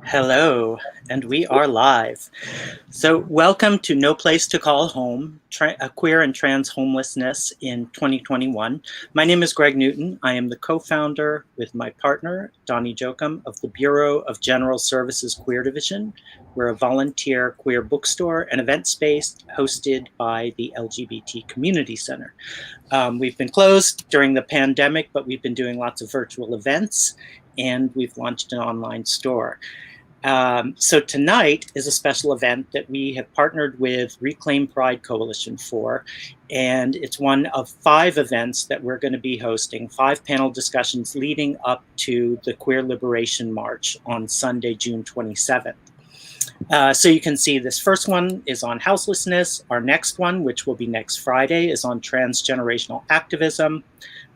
Hello, and we are live. So welcome to No Place to Call Home, Queer and Trans Homelessness in 2021. My name is Greg Newton. I am the co-founder with my partner, Donnie Jokum, of the Bureau of General Services Queer Division. We're a volunteer queer bookstore and event space hosted by the LGBT Community Center. We've been closed during the pandemic, but we've been doing lots of virtual events, and we've launched an online store. So tonight is a special event that we have partnered with Reclaim Pride Coalition for, and it's one of 5 events that we're going to be hosting, 5 panel discussions leading up to the Queer Liberation March on Sunday, June 27th. So you can see this first one is on houselessness. Our next one, which will be next Friday, is on transgenerational activism.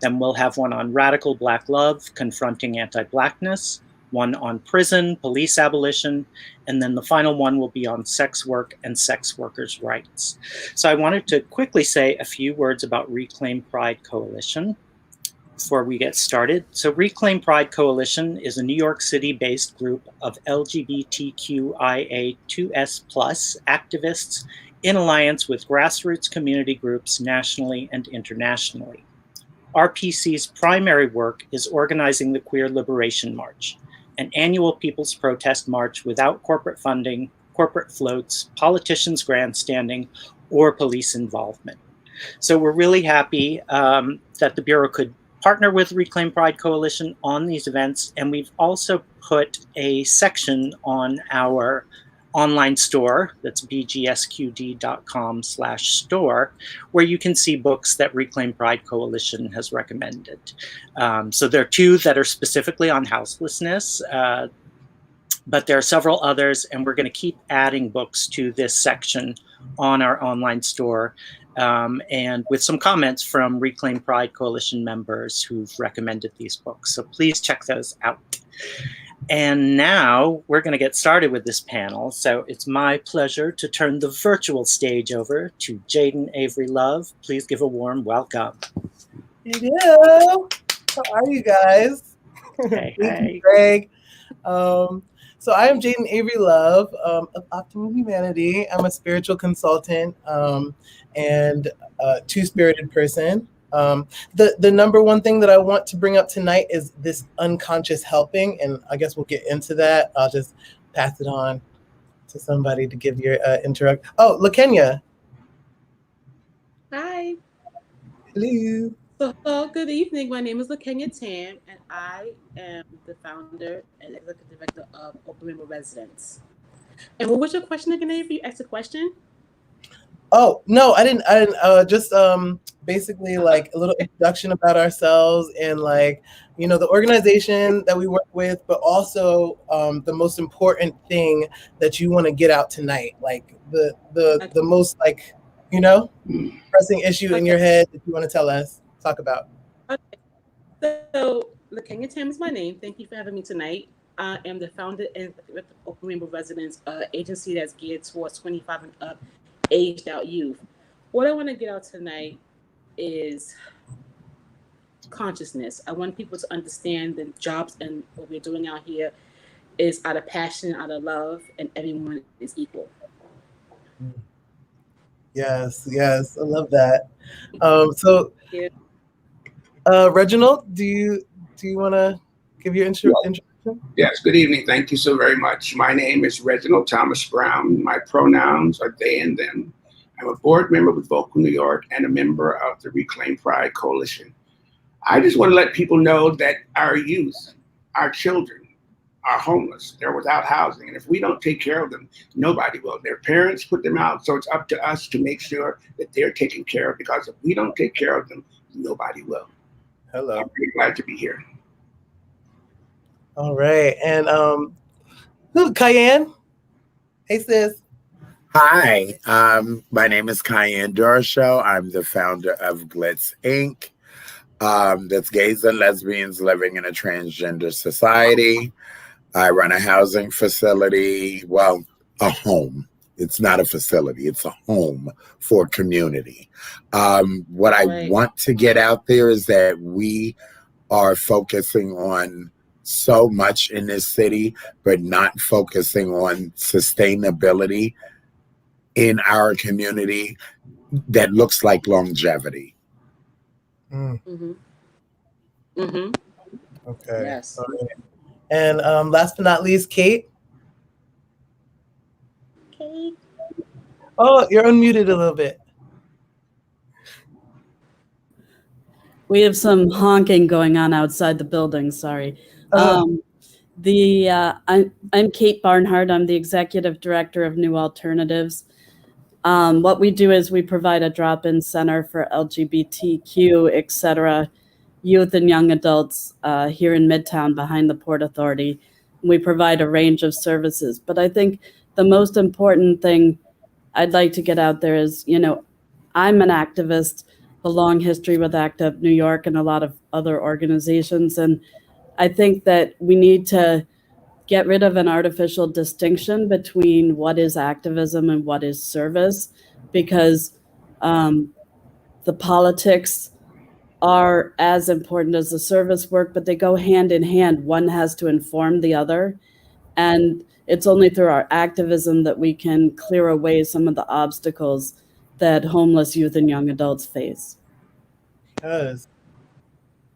Then we'll have one on radical Black love, confronting anti-Blackness, one on prison, police abolition, and then the final one will be on sex work and sex workers' rights. So I wanted to quickly say a few words about Reclaim Pride Coalition before we get started. So Reclaim Pride Coalition is a New York City-based group of LGBTQIA2S+ activists in alliance with grassroots community groups nationally and internationally. RPC's primary work is organizing the Queer Liberation March, an annual people's protest march without corporate funding, corporate floats, politicians grandstanding, or police involvement. So we're really happy that the Bureau could partner with Reclaim Pride Coalition on these events, and we've also put a section on our online store, that's bgsqd.com/store, where you can see books that Reclaim Pride Coalition has recommended. So there are 2 that are specifically on houselessness, but there are several others, and we're going to keep adding books to this section on our online store, and with some comments from Reclaim Pride Coalition members who've recommended these books. So please check those out. And now we're going to get started with this panel. So it's my pleasure to turn the virtual stage over to Jayden Avery Love. Please give a warm welcome. Hello. How are you guys? Hey, Thank you, Greg. So I am Jayden Avery Love of Optimum Humanity. I'm a spiritual consultant and a two-spirited person. The number one thing that I want to bring up tonight is this unconscious helping, and I guess we'll get into that. I'll just pass it on to somebody to give your intro. Oh, LaKenya. Hi. Hello. So, good evening. My name is LaKenya Tan, and I am the founder and executive director of Open Rainbow Residence. And what was your question again, Avery? You asked a question? Oh, no, I didn't just basically like a little introduction about ourselves and like, you know, the organization that we work with, but also the most important thing that you want to get out tonight, like the most like, you know, pressing issue in your head that you want to talk about. Okay. So LaKenya Tan is my name. Thank you for having me tonight. I am the founder and director of Open Rainbow Residence, an agency that's geared towards 25 and up aged out youth. What I want to get out tonight is consciousness. I want people to understand the jobs and what we're doing out here is out of passion, out of love, and everyone is equal. Yes, I love that. So, Reginald, do you want to give your introduction? Yes, good evening. Thank you so very much. My name is Reginald Thomas Brown. My pronouns are they and them. I'm a board member with Vocal New York and a member of the Reclaim Pride Coalition. I just want to let people know that our youth, our children, are homeless. They're without housing. And if we don't take care of them, nobody will. Their parents put them out, so it's up to us to make sure that they're taken care of, because if we don't take care of them, nobody will. Hello. I'm really glad to be here. All right. And Ceyenne? Hey, sis. Hi, my name is Ceyenne Doroshow. I'm the founder of GLITS, Inc. That's gays and lesbians living in a transgender society. I run a housing facility, well, a home. It's not a facility. It's a home for community. What I want to get out there is that we are focusing on so much in this city, but not focusing on sustainability in our community that looks like longevity. Mm-hmm. Mm-hmm. Okay. Yes. Okay. And last but not least, Kate. Kate. Oh, you're unmuted a little bit. We have some honking going on outside the building. Sorry. I'm Kate Barnhart. I'm the executive director of New Alternatives. What we do is we provide a drop-in center for LGBTQ, et cetera, youth and young adults here in Midtown behind the Port Authority. We provide a range of services. But I think the most important thing I'd like to get out there is, I'm an activist, a long history with ACT UP New York and a lot of other organizations. And I think that we need to get rid of an artificial distinction between what is activism and what is service, because the politics are as important as the service work, but they go hand in hand. One has to inform the other. And it's only through our activism that we can clear away some of the obstacles that homeless youth and young adults face. Yes.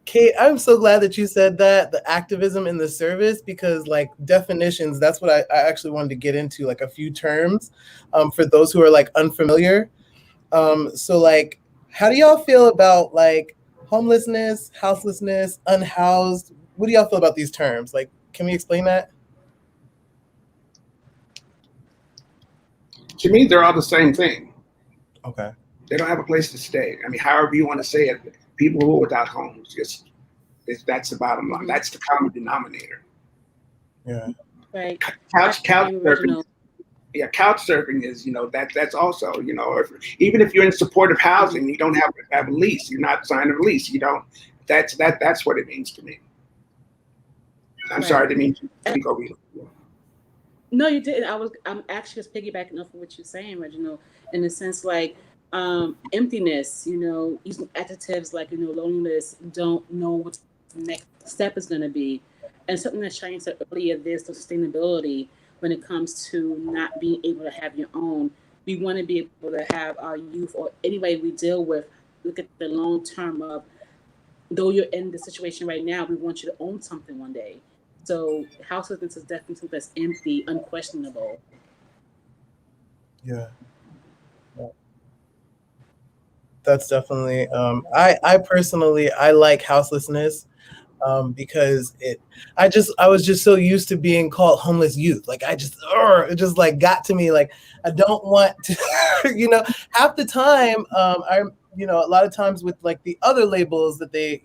Kate, I'm so glad that you said that, the activism in the service, because like definitions, that's what I actually wanted to get into, like a few terms for those who are like unfamiliar. So like, how do y'all feel about like homelessness, houselessness, unhoused? What do y'all feel about these terms? Like, can we explain that? To me, they're all the same thing. Okay. They don't have a place to stay. I mean, however you want to say it, people who are without homes, that's the bottom line. That's the common denominator. Yeah. Right. Couch surfing. Yeah, couch surfing is, that's also, even if you're in supportive housing, you don't have a lease. You're not signing a lease. You don't. That's what it means to me. I'm sorry, I didn't mean to speak over you. No, you didn't. I'm actually just piggybacking off of what you're saying, Reginald, in the sense like emptiness, using adjectives like, loneliness, don't know what the next step is going to be. And something that Cheyenne said earlier, there's the sustainability when it comes to not being able to have your own. We want to be able to have our youth, or anybody we deal with, look at the long term of, though you're in the situation right now, we want you to own something one day. So houselessness is definitely something that's empty, unquestionable. Yeah. That's definitely, I personally, I like houselessness because I was just so used to being called homeless youth. Like it just like got to me. Like, I don't want to, half the time, a lot of times with like the other labels that they,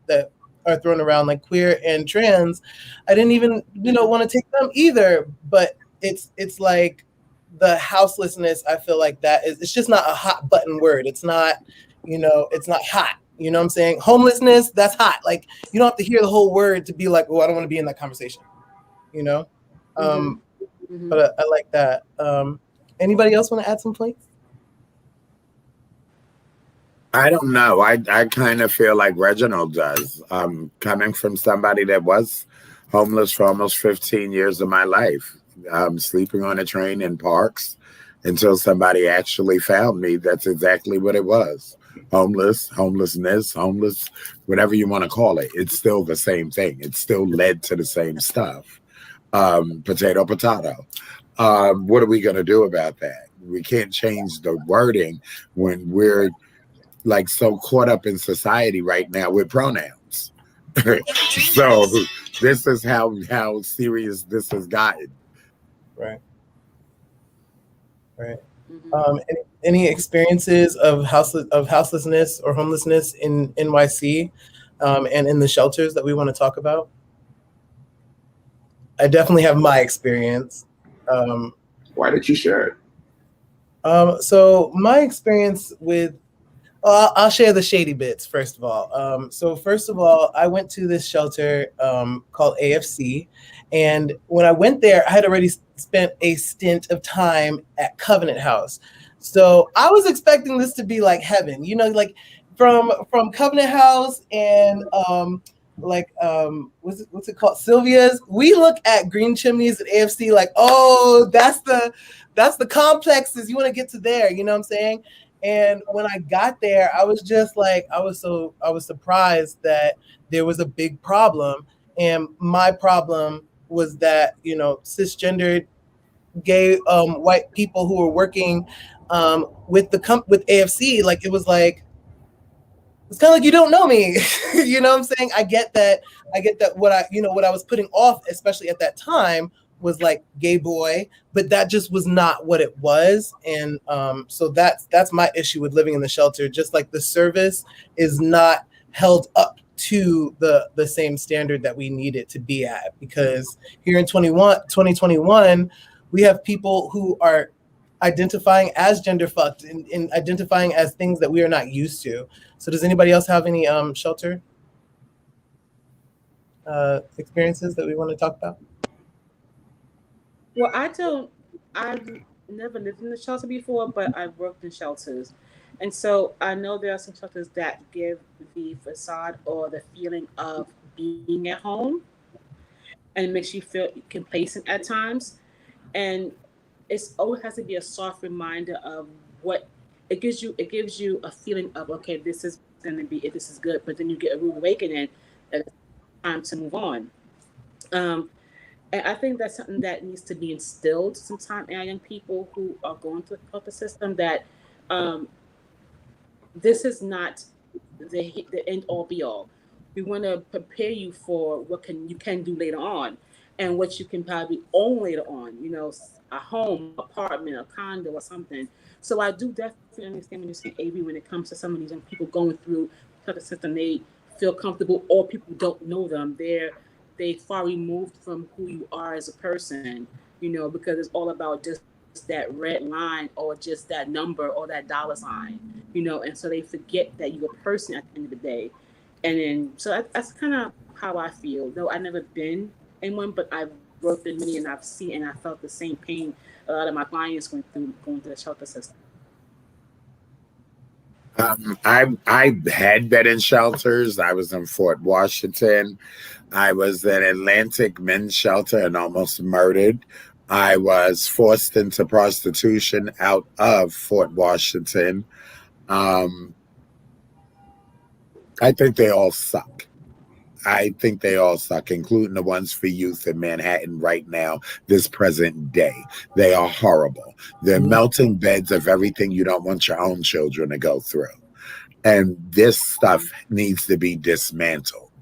that are thrown around like queer and trans, I didn't even, want to take them either. But it's like the houselessness, I feel like it's just not a hot button word. It's not, it's not hot. You know what I'm saying? Homelessness, that's hot. Like, you don't have to hear the whole word to be like, oh, I don't want to be in that conversation, But I like that. Anybody else want to add some points? I don't know. I kind of feel like Reginald does. Coming from somebody that was homeless for almost 15 years of my life, sleeping on a train in parks until somebody actually found me. That's exactly what it was. Homelessness, whatever you want to call it. It's still the same thing. It still led to the same stuff. Potato. What are we going to do about that? We can't change the wording when we're like so caught up in society right now with pronouns. So this is how serious this has gotten. Right. Any experiences of houselessness or homelessness in NYC and in the shelters that we want to talk about? I definitely have my experience. Why did you share it? So my experience with, I'll share the shady bits first of all. So first of all, I went to this shelter called AFC, and when I went there, I had already spent a stint of time at Covenant House. So I was expecting this to be like heaven, you know, like from Covenant House and what's it called, Sylvia's. We look at green chimneys at AFC like, oh, that's the complexes, you want to get to there, you know what I'm saying? And when I got there, I was just like, I was surprised that there was a big problem. And my problem was that, you know, cisgendered gay white people who were working with AFC, like it was like, it's kind of like, you don't know me. You know what I'm saying? I get that what I was putting off, especially at that time, was like gay boy, but that just was not what it was. And so that's my issue with living in the shelter. Just like the service is not held up to the same standard that we need it to be at, because here in 2021, we have people who are identifying as gender fucked and identifying as things that we are not used to. So does anybody else have any shelter experiences that we want to talk about? Well, I've never lived in a shelter before, but I've worked in shelters. And so I know there are some shelters that give the facade or the feeling of being at home and makes you feel complacent at times. And it's always has to be a soft reminder of what it gives you. It gives you a feeling of, okay, this is going to be, this is good. But then you get a rude awakening that it's time to move on. And I think that's something that needs to be instilled sometime in our young people who are going through the health system, that this is not the end all be all. We want to prepare you for what you can do later on, and what you can probably own later on, you know, a home, apartment, a condo or something. So I do definitely understand when you say, Avery, when it comes to some of these young people going through the health system, they feel comfortable, or people don't know them. They far removed from who you are as a person, you know, because it's all about just that red line or just that number or that dollar sign, you know, and so they forget that you're a person at the end of the day. And then, so that's kind of how I feel. Though I've never been in one, but I've worked in many, and I've seen and I felt the same pain a lot of my clients going through the shelter system. I had been in shelters. I was in Fort Washington. I was in Atlantic Men's Shelter and almost murdered. I was forced into prostitution out of Fort Washington. I think they all suck. I think they all suck, including the ones for youth in Manhattan right now, this present day. They are horrible. They're melting beds of everything you don't want your own children to go through. And this stuff needs to be dismantled.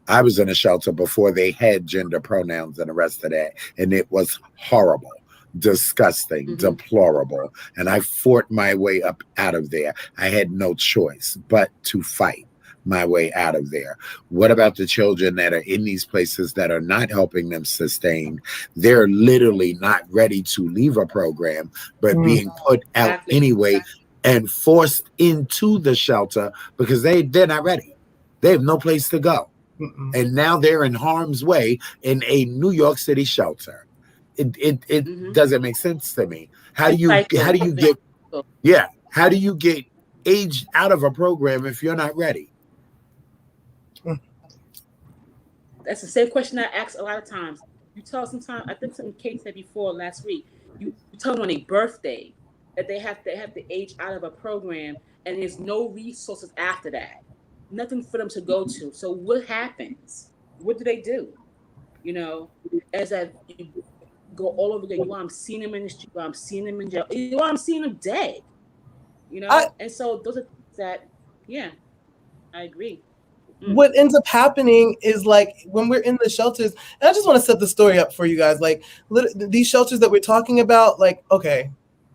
I was in a shelter before they had gender pronouns and the rest of that, and it was horrible, disgusting, deplorable. And I fought my way up out of there. I had no choice but to fight my way out of there. What about the children that are in these places that are not helping them sustain? They're literally not ready to leave a program, but being put out anyway and forced into the shelter because they're not ready. They have no place to go. And now they're in harm's way in a New York City shelter. It doesn't make sense to me. How do you get aged out of a program if you're not ready? That's the same question I ask a lot of times. You tell sometimes, I think something Kate said before last week, you tell them on a birthday that they have to age out of a program, and there's no resources after that. Nothing for them to go to. So what happens? What do they do? You know, as that you go all over again, I'm seeing them in the street, I'm seeing them in jail, I'm seeing them dead. You know, and so those are things that, yeah, I agree. What ends up happening is, like, when we're in the shelters, and I just want to set the story up for you guys, like these shelters that we're talking about, like, okay,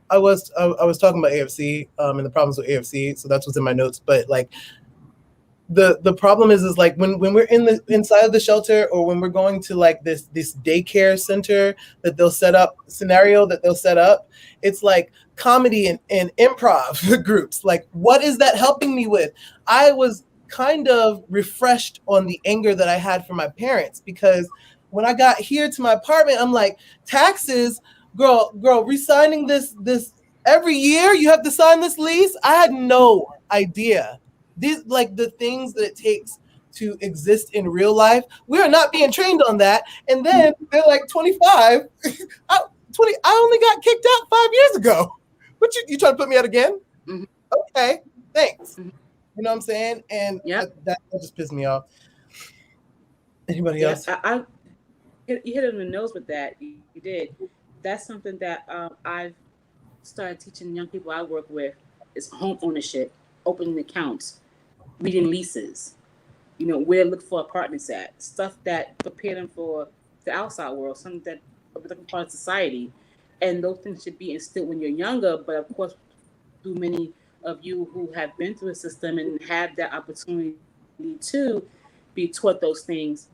I was talking about AFC and the problems with AFC, so that's what's in my notes, but like the problem is like when we're inside of the shelter, or when we're going to like this daycare center that they'll set up, it's like comedy and improv groups. Like, what is that helping me with? I was kind of refreshed on the anger that I had for my parents, because when I got here to my apartment, I'm like, taxes, girl, re-signing this every year, you have to sign this lease. I had no idea. These, like, the things that it takes to exist in real life, we are not being trained on that. And then they're like 25. I only got kicked out 5 years ago. What you trying to put me out again? Mm-hmm. Okay, thanks. Mm-hmm. You know what I'm saying? And that just pissed me off. Anybody else? You hit it on the nose with that. You did. That's something that I've started teaching young people I work with, is home ownership, opening accounts, reading leases, where to look for apartments at, stuff that prepare them for the outside world, something that are becoming part of society. And those things should be instilled when you're younger, but of course, through many of you who have been through a system and have that opportunity to be taught those things,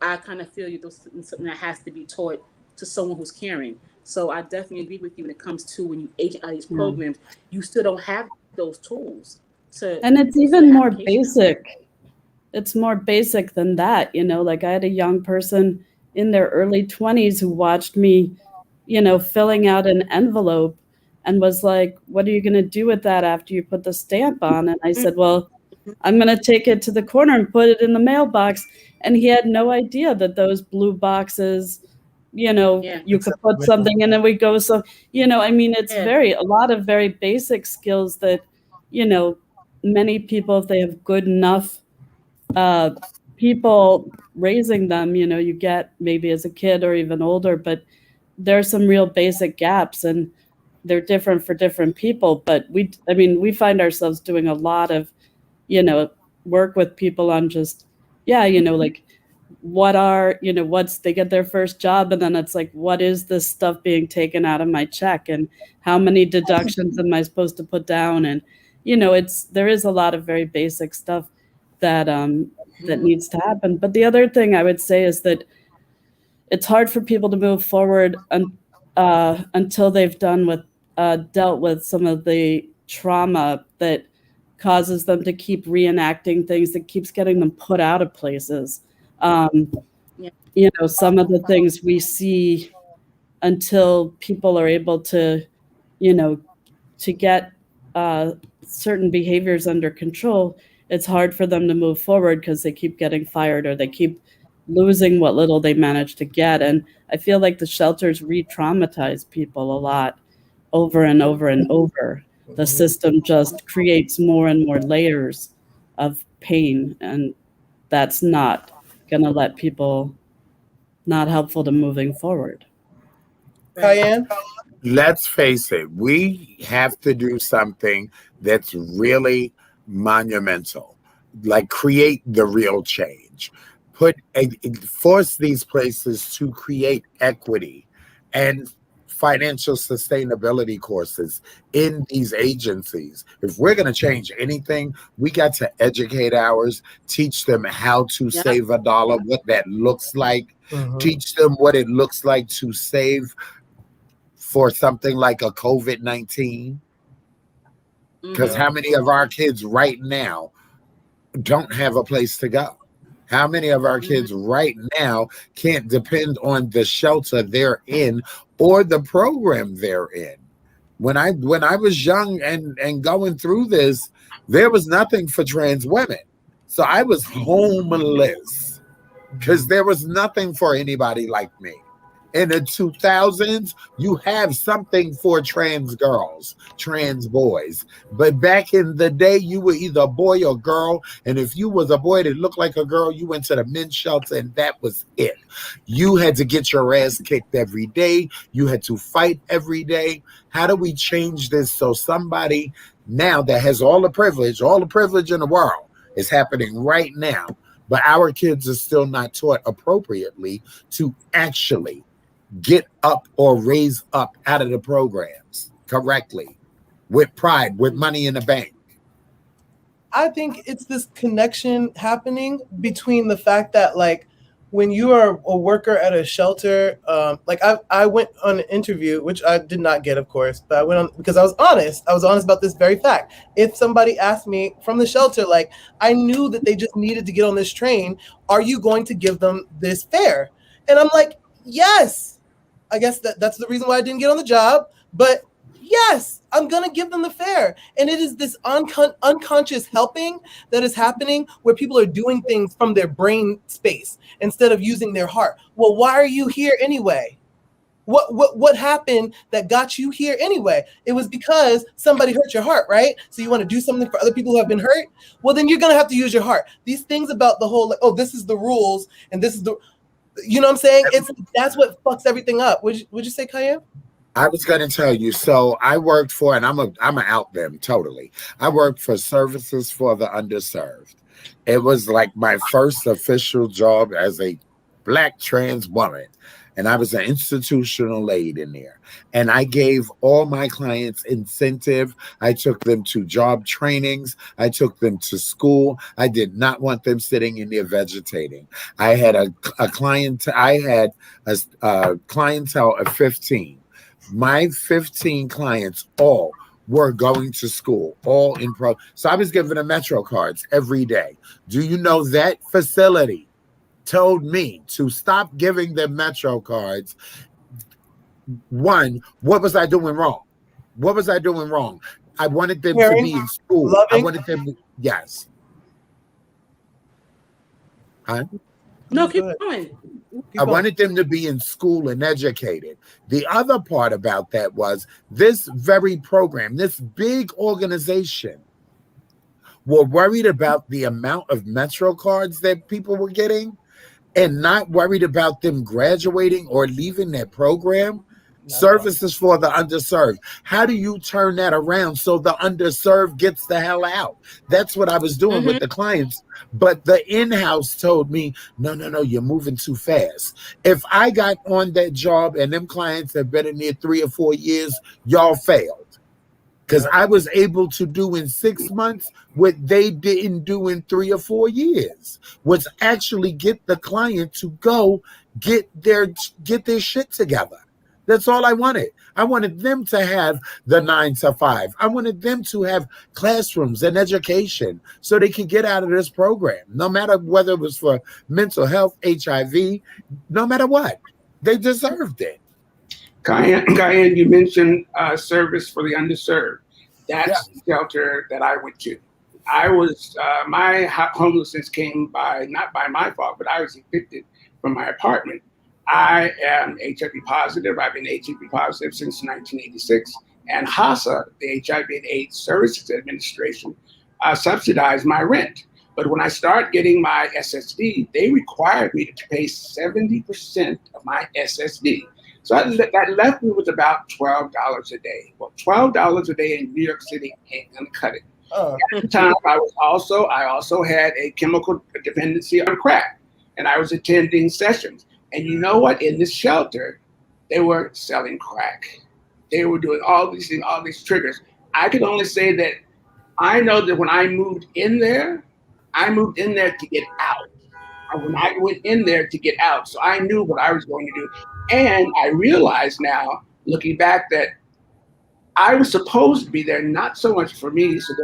I kind of feel something that has to be taught to someone who's caring. So I definitely agree with you when it comes to when you age out of these programs, you still don't have those tools. And it's even more basic. It's more basic than that. Like, I had a young person in their early 20s who watched me, filling out an envelope and was like, what are you going to do with that after you put the stamp on? And I said, well, I'm going to take it to the corner and put it in the mailbox. And he had no idea that those blue boxes, you could put something in and we go. So, it's a lot of very basic skills that, many people, if they have good enough people raising them, you get maybe as a kid or even older, but there are some real basic gaps, and they're different for different people. But we find ourselves doing a lot of, work with people on just, like, they get their first job, and then it's like, what is this stuff being taken out of my check, and how many deductions am I supposed to put down? And, there is a lot of very basic stuff that needs to happen. But the other thing I would say is that it's hard for people to move forward until they've dealt with some of the trauma that causes them to keep reenacting things, that keeps getting them put out of places. Some of the things we see, until people are able to, to get certain behaviors under control, it's hard for them to move forward because they keep getting fired, or they keep losing what little they manage to get. And I feel like the shelters re-traumatize people a lot, over and over and over. The system just creates more and more layers of pain, and that's not going to let people, not helpful to moving forward. Ceyenne? Let's face it, we have to do something that's really monumental, like create the real change. Force these places to create equity and financial sustainability courses in these agencies. If we're going to change anything, we got to educate ours, teach them how to save $1, what that looks like, teach them what it looks like to save for something like a COVID-19. Because how many of our kids right now don't have a place to go? How many of our kids right now can't depend on the shelter they're in or the program they're in? When I was young and going through this, there was nothing for trans women. So I was homeless because there was nothing for anybody like me. In the 2000s, you have something for trans girls, trans boys. But back in the day, you were either a boy or girl. And if you was a boy that looked like a girl, you went to the men's shelter and that was it. You had to get your ass kicked every day. You had to fight every day. How do we change this so somebody now that has all the privilege in the world is happening right now, but our kids are still not taught appropriately to actually get up or raise up out of the programs correctly, with pride, with money in the bank? I think it's this connection happening between the fact that, like, when you are a worker at a shelter, like I went on an interview, which I did not get, of course, but I went on because I was honest. I was honest about this very fact. If somebody asked me from the shelter, like, I knew that they just needed to get on this train, are you going to give them this fare? And I'm like, yes. I guess that's the reason why I didn't get on the job, but yes, I'm going to give them the fare. And it is this unconscious helping that is happening where people are doing things from their brain space instead of using their heart. Well, why are you here anyway? What happened that got you here anyway? It was because somebody hurt your heart, right? So you want to do something for other people who have been hurt? Well, then you're going to have to use your heart. These things about the whole, like, oh, this is the rules and this is the, you know what I'm saying? That's what fucks everything up. Would you say, Ceyenne? I was going to tell you. So I worked for, and I'm a out them totally. I worked for Services for the Underserved. It was like my first official job as a Black trans woman, and I was an institutional aide in there. And I gave all my clients incentive. I took them to job trainings. I took them to school. I did not want them sitting in there vegetating. I had a clientele of 15. My 15 clients all were going to school, all in pro. So I was giving them Metro cards every day. Do you know that facility told me to stop giving them Metro cards? One, what was I doing wrong? What was I doing wrong? I wanted them to be in school. Loving. I wanted them to, yes. Huh? No, keep going. I wanted them to be in school and educated. The other part about that was this very program, this big organization, were worried about the amount of Metro cards that people were getting and not worried about them graduating or leaving their program. Services for the Underserved. How do you turn that around so the underserved gets the hell out? That's what I was doing with the clients. But the in-house told me, no, you're moving too fast. If I got on that job and them clients have been in there 3 or 4 years, y'all failed. Because I was able to do in 6 months what they didn't do in 3 or 4 years, was actually get the client to go get their shit together. That's all I wanted. I wanted them to have the 9 to 5. I wanted them to have classrooms and education so they could get out of this program, no matter whether it was for mental health, HIV, no matter what. They deserved it. Ceyenne, you mentioned service for the underserved. That's the shelter that I went to. I was, my homelessness came not by my fault, but I was evicted from my apartment. I am HIV positive. I've been HIV positive since 1986. And HASA, the HIV and AIDS Services Administration, subsidized my rent. But when I started getting my SSD, they required me to pay 70% of my SSD. So that left me with about $12 a day. Well, $12 a day in New York City ain't gonna cut it. At the time, I also had a chemical dependency on crack, and I was attending sessions. And you know what? In this shelter, they were selling crack. They were doing all these things, all these triggers. I could only say that I know that when I moved in there to get out. When I went in there to get out, so I knew what I was going to do. And I realize now, looking back, that I was supposed to be there, not so much for me, so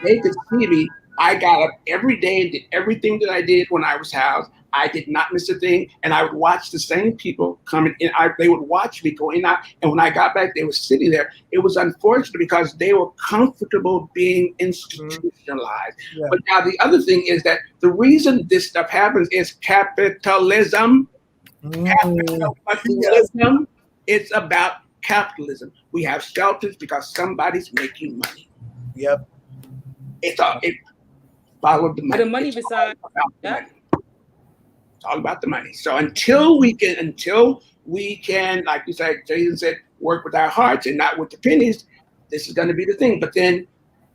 they could see me. I got up every day and did everything that I did when I was housed. I did not miss a thing, and I would watch the same people coming in. They would watch me going out, and when I got back, they were sitting there. It was unfortunate because they were comfortable being institutionalized. Yeah. But now the other thing is that the reason this stuff happens is capitalism. Capitalism. It's about capitalism. We have shelters because somebody's making money. Yep. It followed the money. The money besides that. It's all about the money. So until we can, like you said, Jayden said, work with our hearts and not with the pennies, this is going to be the thing. But then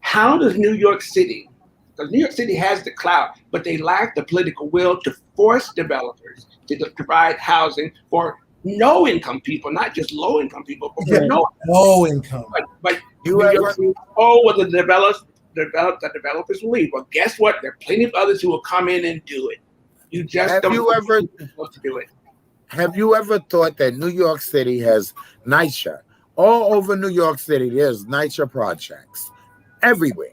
how does New York City, because New York City has the clout, but they lack the political will to force developers to provide housing for no income people, not just low income people, but for no income. But New York City, the developers will leave. Well, guess what? There are plenty of others who will come in and do it. You just don't know to do it. Have you ever thought that New York City has NYCHA? All over New York City, there's NYCHA projects everywhere.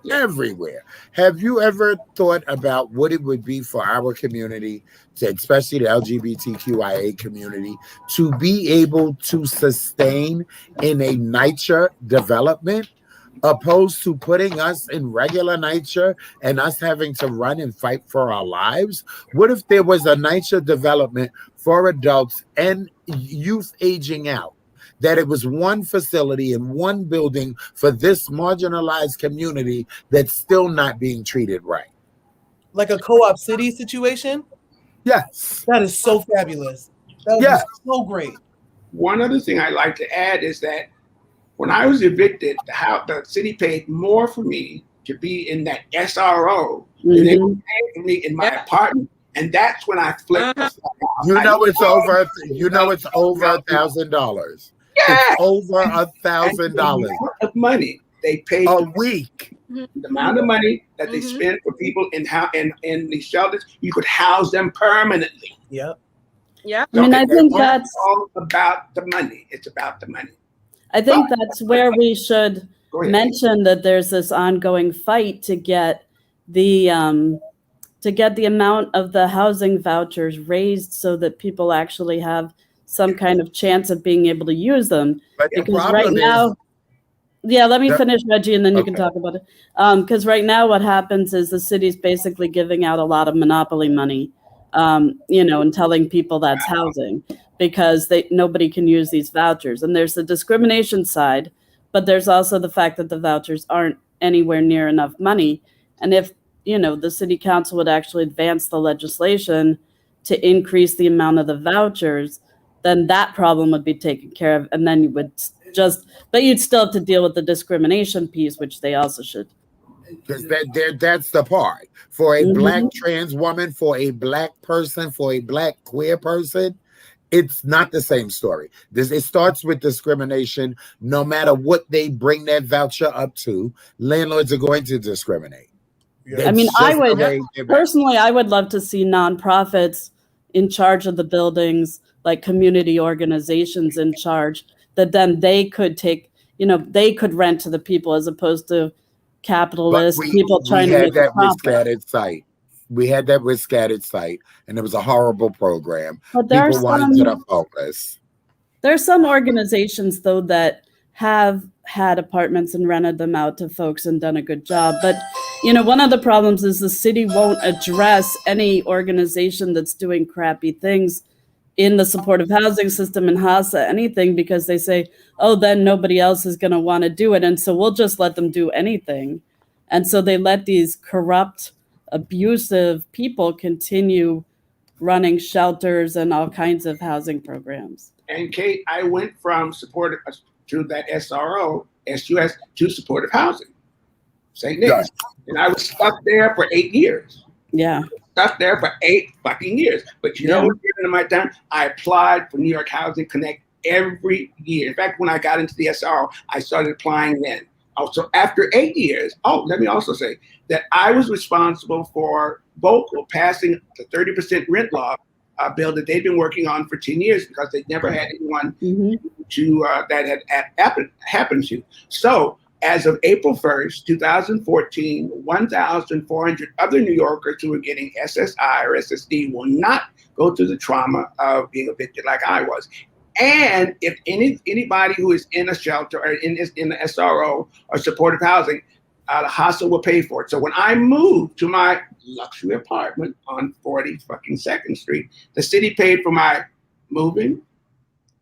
Everywhere. Have you ever thought about what it would be for our community, especially the LGBTQIA community, to be able to sustain in a NYCHA development, opposed to putting us in regular NYCHA and us having to run and fight for our lives? What if there was a NYCHA development for adults and youth aging out? That it was one facility in one building for this marginalized community that's still not being treated right. Like a co-op city situation? Yes. That is so fabulous. That would be so great. One other thing I'd like to add is that when I was evicted, the city paid more for me to be in that SRO than they paid for me in my apartment. And that's when I flipped. It's over $1,000. Yeah. It's over $1,000 the amount of money they pay a week. The amount of money that they spend for people in these shelters, you could house them permanently. Yep. Yeah. I mean, I think that's all about the money. It's about the money. I think that's where we should mention that there's this ongoing fight to get the amount of the housing vouchers raised so that people actually have some kind of chance of being able to use them. But because right now, let me finish, Reggie, and then you can talk about it. Because right now what happens is the city's basically giving out a lot of monopoly money, and telling people that's housing because nobody can use these vouchers. And there's the discrimination side, but there's also the fact that the vouchers aren't anywhere near enough money. And if, the city council would actually advance the legislation to increase the amount of the vouchers, then that problem would be taken care of. And then you would but you'd still have to deal with the discrimination piece, which they also should. Because that's the part. For a Black trans woman, for a Black person, for a Black queer person, it's not the same story. It starts with discrimination. No matter what they bring that voucher up to, landlords are going to discriminate. Yeah. I mean, I would love to see nonprofits in charge of the buildings, like community organizations in charge, that then they could they could rent to the people as opposed to capitalist people trying to make a profit. We had that with Scattered Site, and it was a horrible program. But there are some organizations, though, that have had apartments and rented them out to folks and done a good job. But, one of the problems is the city won't address any organization that's doing crappy things in the supportive housing system in HASA, anything, because they say, oh, then nobody else is going to want to do it. And so we'll just let them do anything. And so they let these corrupt, abusive people continue running shelters and all kinds of housing programs. And Kate, I went from supportive to that SRO, SUS, to supportive housing, St. Nick's. And I was stuck there for 8 years. Yeah. Stuck there for 8 fucking years. But you know what, during my time, I applied for New York Housing Connect every year. In fact, when I got into the SRO, I started applying then. Also, after 8 years, let me also say that I was responsible for Vocal passing the 30% rent law bill that they've been working on for 10 years because they never had anyone to that had happened to. So as of April 1st, 2014, 1,400 other New Yorkers who were getting SSI or SSD will not go through the trauma of being evicted like I was. And if anybody who is in a shelter or in the SRO or supportive housing, the HASA will pay for it. So when I moved to my luxury apartment on 42nd Street, the city paid for my moving,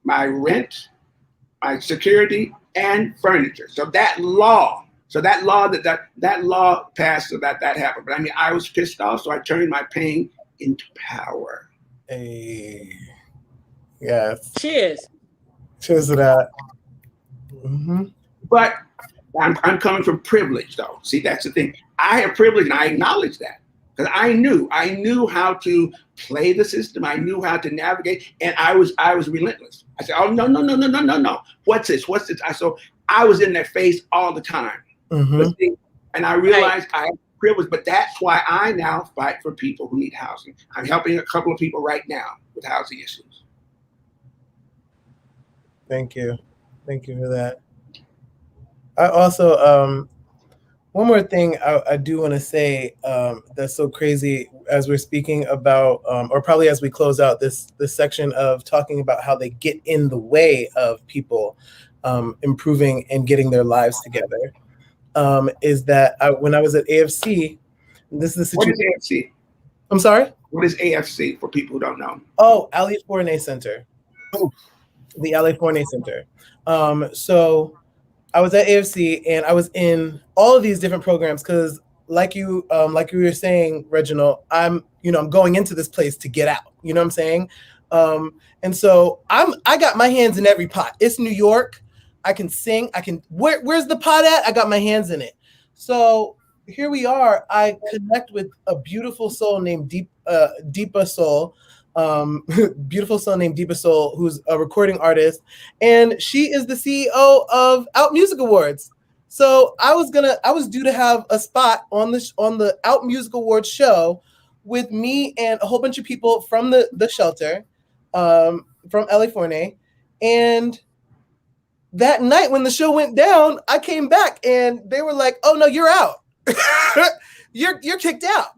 my rent, my security, and furniture. So that law passed so that happened. But I mean, I was pissed off, so I turned my pain into power. Hey. Yes. Cheers. Cheers to that. But I'm coming from privilege, though. See, that's the thing. I have privilege, and I acknowledge that because I knew how to play the system. I knew how to navigate, and I was relentless. I said, "Oh no! What's this? So I was in their face all the time. But see, And I realized I have privilege, but that's why I now fight for people who need housing. I'm helping a couple of people right now with housing issues. Thank you. Thank you for that. I also, one more thing I do want to say that's so crazy as we're speaking about, or probably as we close out this section of talking about how they get in the way of people improving and getting their lives together, is that when I was at AFC, this is the situation. What is AFC? I'm sorry? What is AFC for people who don't know? Oh, Ali Forney Center. Oh, the Ali Forney Center. So I was at AFC and I was in all of these different programs because, like you were saying, Reginald, I'm going into this place to get out. You know what I'm saying? And so I got my hands in every pot. It's New York. I can sing. Where's the pot at? I got my hands in it. So here we are. I connect with a beautiful soul named Deepa Soul. Beautiful soul named Deepa Soul, who's a recording artist, and she is the CEO of Out Music Awards. So I was due to have a spot on the Out Music Awards show with me and a whole bunch of people from the shelter, from LA Forney. And that night when the show went down, I came back and they were like, "Oh no, you're out. you're kicked out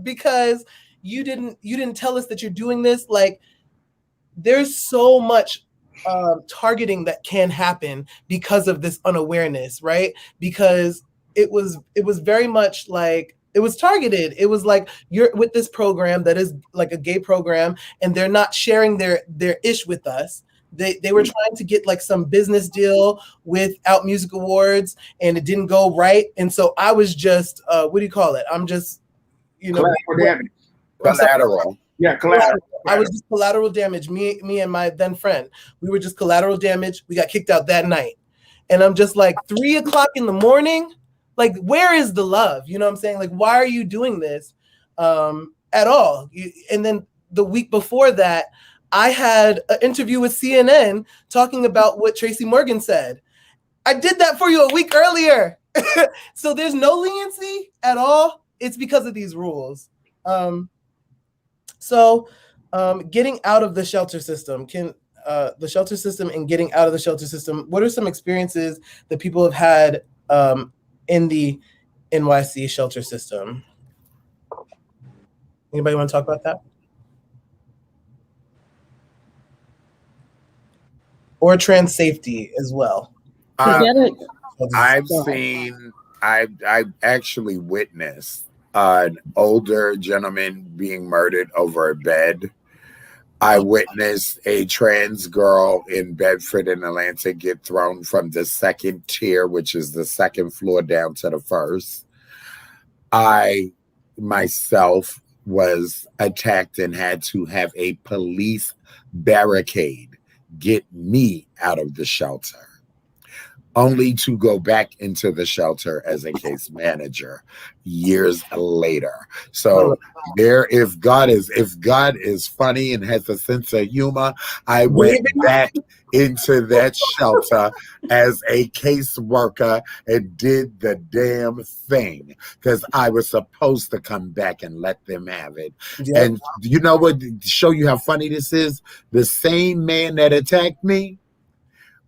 because you didn't tell us that you're doing this." Like, there's so much targeting that can happen because of this unawareness, right? Because it was very much like it was targeted. It was like, you're with this program that is like a gay program, and they're not sharing their ish with us. They were trying to get like some business deal with Out Music Awards, and it didn't go right. And so I was just what do you call it? I'm just Collateral damage. Collateral. Yeah, collateral. I was just collateral damage. Me and my then friend, we were just collateral damage. We got kicked out that night. And I'm just like, 3 o'clock in the morning, like, where is the love? You know what I'm saying? Like, why are you doing this at all? And then the week before that, I had an interview with CNN talking about what Tracy Morgan said. I did that for you a week earlier. So there's no leniency at all. It's because of these rules. So getting out of the shelter system, the shelter system and getting out of the shelter system, what are some experiences that people have had in the NYC shelter system? Anybody want to talk about that? Or trans safety as well. I've actually witnessed an older gentleman being murdered over a bed. I witnessed a trans girl in Bedford in Atlanta get thrown from the second tier, which is the second floor, down to the first. I myself was attacked and had to have a police barricade get me out of the shelter, only to go back into the shelter as a case manager years later. So if God is funny and has a sense of humor, I went back into that shelter as a caseworker and did the damn thing because I was supposed to come back and let them have it. Yep. And you know what? To show you how funny this is, the same man that attacked me,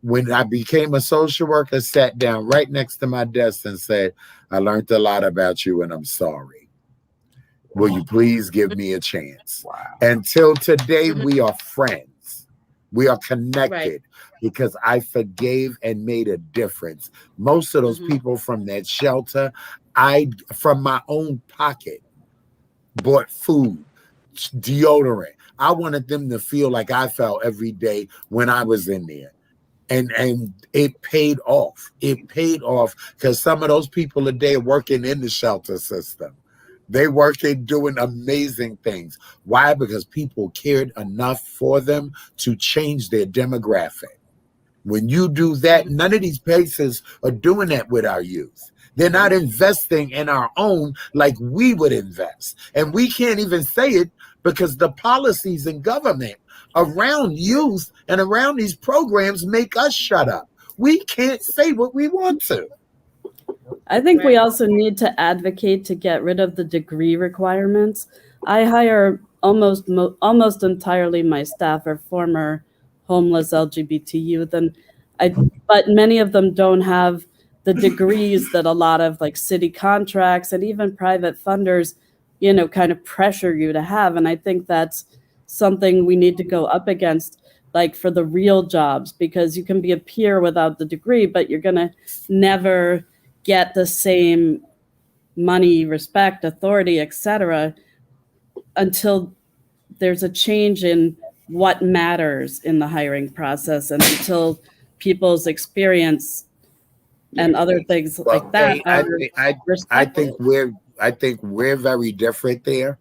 when I became a social worker, sat down right next to my desk and said, "I learned a lot about you and I'm sorry. Will you please give me a chance?" Wow. Until today, we are friends. We are connected because I forgave and made a difference. Most of those people from that shelter, from my own pocket, bought food, deodorant. I wanted them to feel like I felt every day when I was in there. And it paid off. It paid off because some of those people today are working in the shelter system. They working doing amazing things. Why? Because people cared enough for them to change their demographic. When you do that, none of these places are doing that with our youth. They're not investing in our own like we would invest. And we can't even say it because the policies in government around youth and around these programs make us shut up. We can't say what we want to. I think we Right. also need to advocate to get rid of the degree requirements. I hire almost entirely my staff are former homeless LGBT youth, and but many of them don't have the degrees that a lot of like city contracts and even private funders, kind of pressure you to have. And I think that's something we need to go up against, like for the real jobs, because you can be a peer without the degree, but you're gonna never get the same money, respect, authority, etc., until there's a change in what matters in the hiring process, and until people's experience and other things Well, like that are I respected. think we're very different there.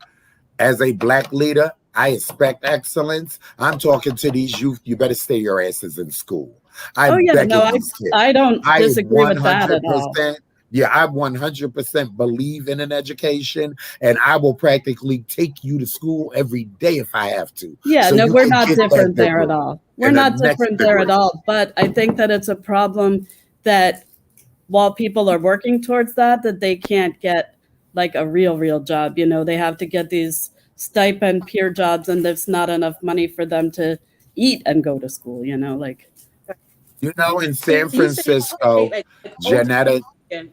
As a black leader, I expect excellence. I'm talking to these youth. You better stay your asses in school. Oh I'm yeah, no, begging these kids. I don't I disagree with that at all. 100%. Yeah, I 100% believe in an education, and I will practically take you to school every day if I have to. Yeah, So no, you we're can not get that different there at degree all. We're and the not next different there at degree. all. But I think that it's a problem that while people are working towards that they can't get like a real job. They have to get these stipend peer jobs, and there's not enough money for them to eat and go to school, like. In So San you say, Francisco, okay, like Janetta and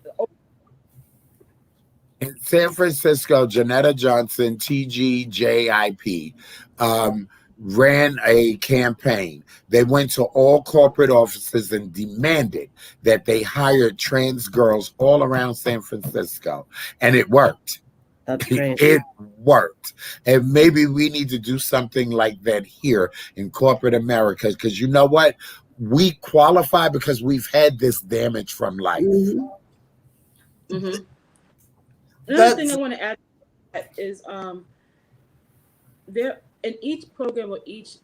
in San Francisco, Janetta Johnson, TGJIP, ran a campaign. They went to all corporate offices and demanded that they hired trans girls all around San Francisco. And it worked. That's great. It worked. And maybe we need to do something like that here in corporate America, because you know what? We qualify because we've had this damage from life. Mhm. mm-hmm. Another thing I want to add to that is there in each program or each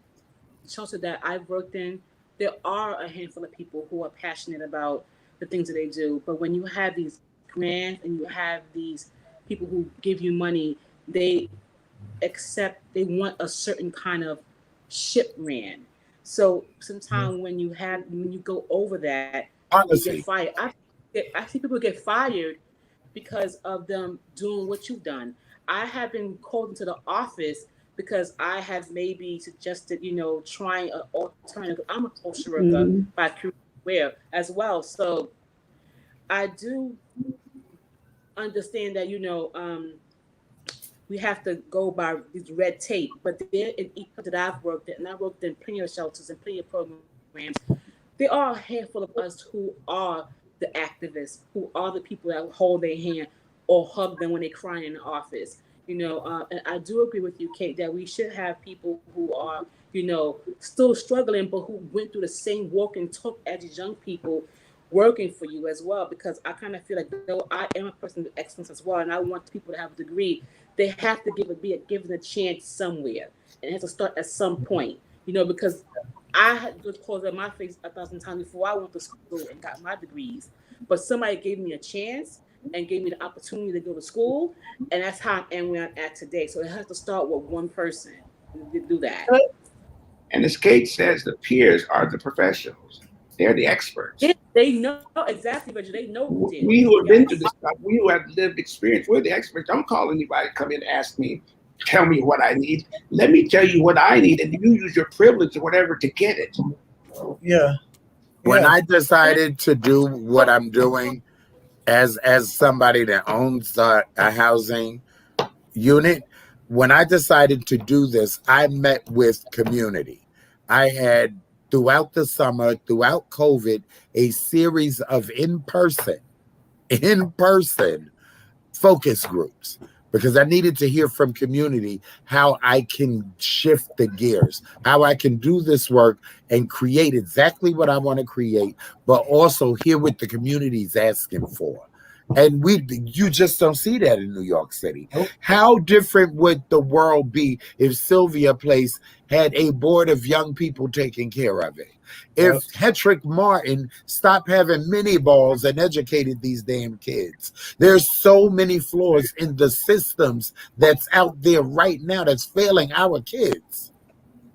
shelter that I've worked in, there are a handful of people who are passionate about the things that they do. But when you have these grants and you have these people who give you money, they want a certain kind of ship ran. So sometimes when you go over that, you get fired. I see people get fired because of them doing what you've done. I have been called into the office because I have maybe suggested, trying an alternative. I'm a social worker by career as well. So I do understand that, we have to go by this red tape. But there in each that I've worked in, and I worked in plenty of shelters and plenty of programs, there are a handful of us who are the activists, who are the people that hold their hand or hug them when they're crying in the office. And I do agree with you, Kate, that we should have people who are, still struggling, but who went through the same walk and talk as these young people working for you as well. Because I kind of feel like, though I am a person of excellence as well, and I want people to have a degree, they have to be given a chance somewhere, and it has to start at some point. Because I had good clothes on my face 1,000 times before I went to school and got my degrees, but somebody gave me a chance and gave me the opportunity to go to school, and that's how I am where I'm at today. So it has to start with one person to do that. And as Kate says, the peers are the professionals. They're the experts. Yeah, they know exactly, but they know who did. We who have been through this stuff, we who have lived experience, we're the experts. Don't call anybody to come in and ask me, tell me what I need. Let me tell you what I need, and you use your privilege or whatever to get it. Yeah. When I decided to do what I'm doing as somebody that owns a housing unit, when I decided to do this, I met with community. I had, throughout the summer, throughout COVID, a series of in-person focus groups, because I needed to hear from community how I can shift the gears, how I can do this work and create exactly what I want to create, but also hear what the community is asking for. And you just don't see that in New York City. Nope. How different would the world be if Sylvia Place had a board of young people taking care of it? If Hetrick Martin stopped having mini balls and educated these damn kids? There's so many flaws in the systems that's out there right now that's failing our kids.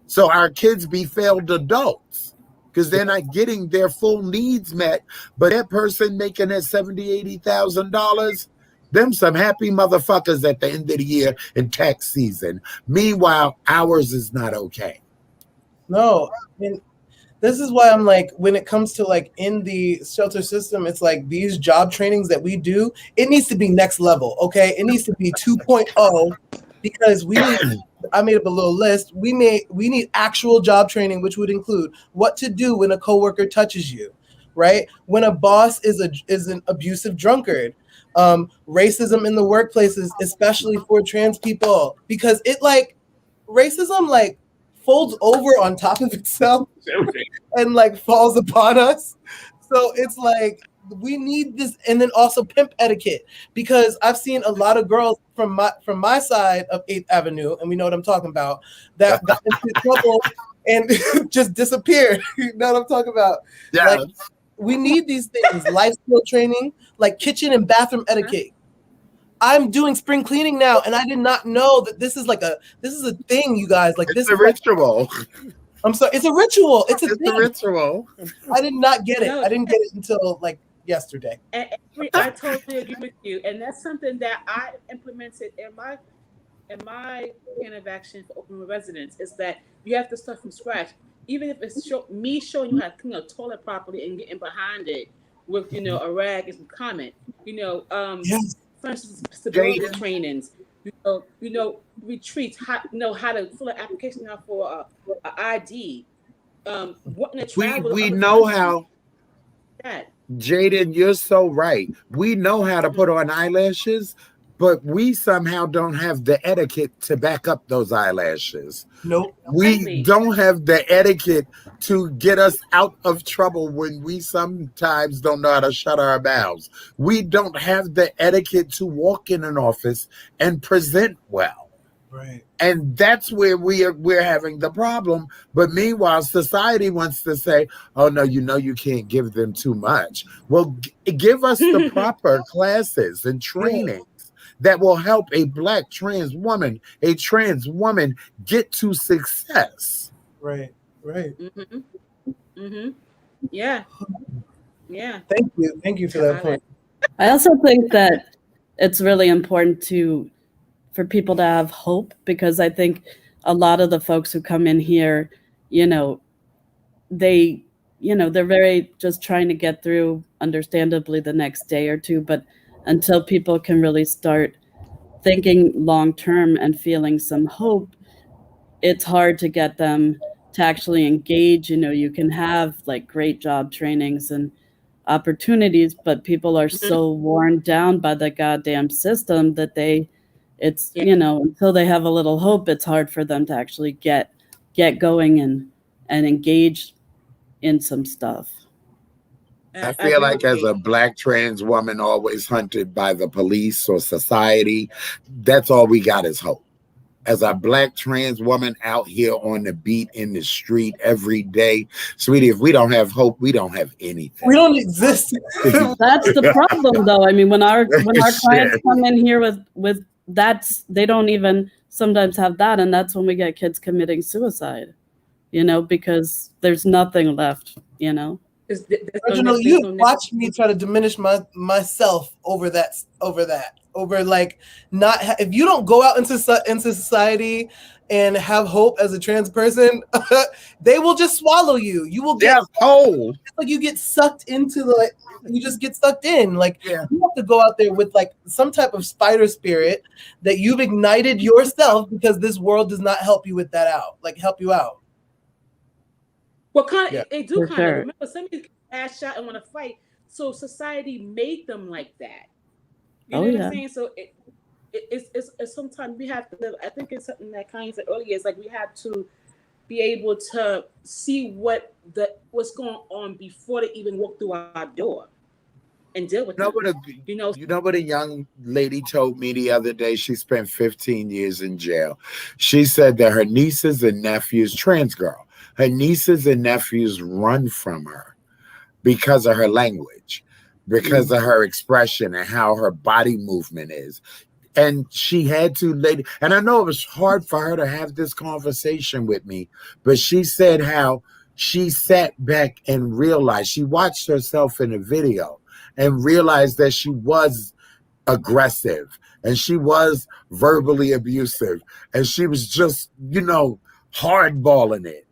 So our kids be failed adults. because they're not getting their full needs met. But that person making that $70,000-$80,000, them some happy motherfuckers at the end of the year in tax season. Meanwhile, ours is not okay. No, I mean, this is why I'm like, when it comes to like in the shelter system, it's like these job trainings that we do, it needs to be next level, okay? It needs to be 2.0 because we need, I made up a little list. We need actual job training, which would include what to do when a coworker touches you, right? When a boss is an abusive drunkard, racism in the workplaces, especially for trans people, because it like racism like folds over on top of itself and like falls upon us. So it's like we need this, and then also pimp etiquette, because I've seen a lot of girls from my side of 8th Avenue, and we know what I'm talking about, that got into trouble and just disappeared. You know what I'm talking about? Yeah. Like, we need these things, life skill training, like kitchen and bathroom etiquette. I'm doing spring cleaning now, and I did not know that this is a thing, you guys. Like, this It's a ritual. I'm sorry, it's a ritual. It's a thing. Ritual. I did not get it. No. I didn't get it until like yesterday. And I totally agree with you, and that's something that I implemented in my plan of action for open residents, is that you have to start from scratch. Even if it's me showing you how to clean a toilet properly and getting behind it with a rag and some comment. Yes. For instance, stability trainings. Retreats. How to fill an application out for a ID. Wanting to travel. We know how. That. Jayden, you're so right. We know how to put on eyelashes, but we somehow don't have the etiquette to back up those eyelashes. Nope. We don't have the etiquette to get us out of trouble when we sometimes don't know how to shut our mouths. We don't have the etiquette to walk in an office and present well. Right. And that's where we're having the problem. But meanwhile, society wants to say, oh, no, you can't give them too much. Well, give us the proper classes and trainings that will help a Black trans woman get to success. Right. Mm-hmm. Mm-hmm. Yeah. Yeah. Thank you for that point. I also think that it's really important for people to have hope, because I think a lot of the folks who come in here, they're very just trying to get through, understandably, the next day or two. But until people can really start thinking long term and feeling some hope, it's hard to get them to actually engage. You can have like great job trainings and opportunities, but people are so worn down by the goddamn system that until they have a little hope, it's hard for them to actually get going and engage in some stuff. I feel like as a Black trans woman always hunted by the police or society, that's all we got is hope. As a Black trans woman out here on the beat in the street every day, sweetie, if we don't have hope, we don't have anything. We don't exist. That's the problem, though. I mean, when our clients come in here with that's, they don't even sometimes have that, and that's when we get kids committing suicide. Because there's nothing left. Reginald, you watched me try to diminish myself over that. Over like not if you don't go out into society and have hope as a trans person, they will just swallow you. You will get cold. Like you get sucked into you just get sucked in. Like you have to go out there with like some type of spider spirit that you've ignited yourself, because this world does not help you with that help you out. Well, they do kind of. Remember, somebody ass shot and want to fight, so society made them like that. You know what I'm saying? So it's sometimes we have to. I think it's something that Kanye said earlier. It's like we have to be able to see what's going on before they even walk through our door and deal with it. You know what a young lady told me the other day? She spent 15 years in jail. She said that her nieces and nephews, trans girl, her nieces and nephews run from her because of her language, because of her expression and how her body movement is. And she had to, and I know it was hard for her to have this conversation with me, but she said how she sat back and realized, she watched herself in a video and realized that she was aggressive and she was verbally abusive and she was just, hardballing it.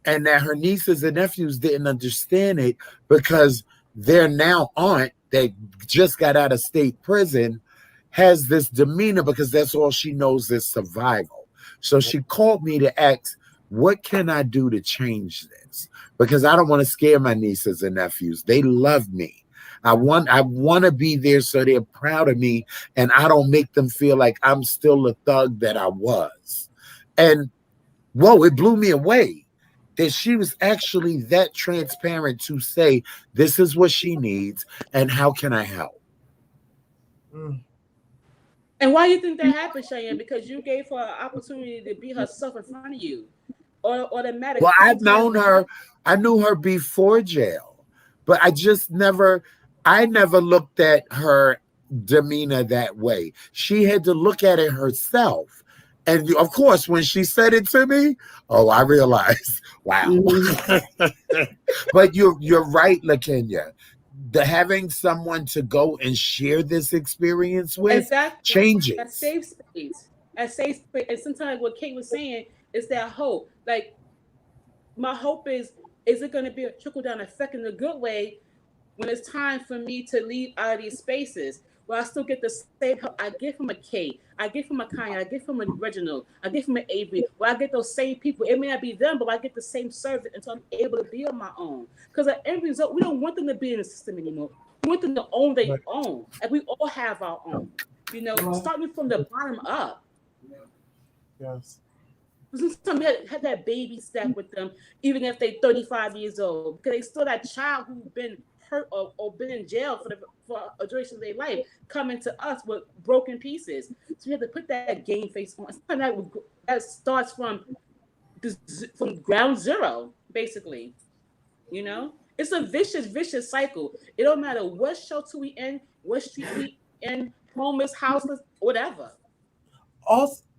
And that her nieces and nephews didn't understand it because their now aunt that just got out of state prison has this demeanor because that's all she knows is survival. So she called me to ask, what can I do to change this? Because I don't want to scare my nieces and nephews. They love me. I want to be there so they're proud of me and I don't make them feel like I'm still a thug that I was. And whoa, it blew me away that she was actually that transparent to say, this is what she needs and how can I help? And why do you think that happened, Cheyenne? Because you gave her an opportunity to be herself in front of you. Automatically. Well, I've known her. I knew her before jail, but I never looked at her demeanor that way. She had to look at it herself. And of course, when she said it to me, I realized, wow. But you're right, LaKenya. Having someone to go and share this experience with changes. A safe space. And sometimes what Kate was saying is that hope. Like, my hope is it going to be a trickle-down effect in a good way when it's time for me to leave out of these spaces? Where I still get the same help I get from a Kate, I get from a Ceyenne, I get from a Reginald, I get from an Avery, where I get those same people. It may not be them, but I get the same service until I'm able to be on my own. Because at end result, we don't want them to be in the system anymore. We want them to own their own. And we all have our own. Starting from the bottom up. Yes. Some had that baby step with them, even if they're 35 years old, because they still that child who's been hurt or been in jail for a duration of their life, coming to us with broken pieces. So we have to put that game face on. Sometimes that starts from ground zero, basically. It's a vicious cycle. It don't matter what shelter we in, what street we in, homeless, houseless, whatever.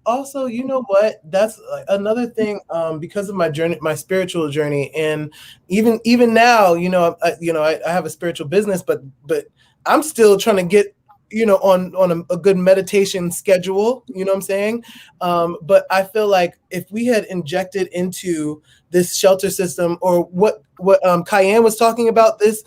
Also, you know what? That's another thing. Because of my journey, my spiritual journey, and even now, I have a spiritual business, but I'm still trying to get, on a good meditation schedule. You know what I'm saying? But I feel like if we had injected into this shelter system, or what Ceyenne was talking about, this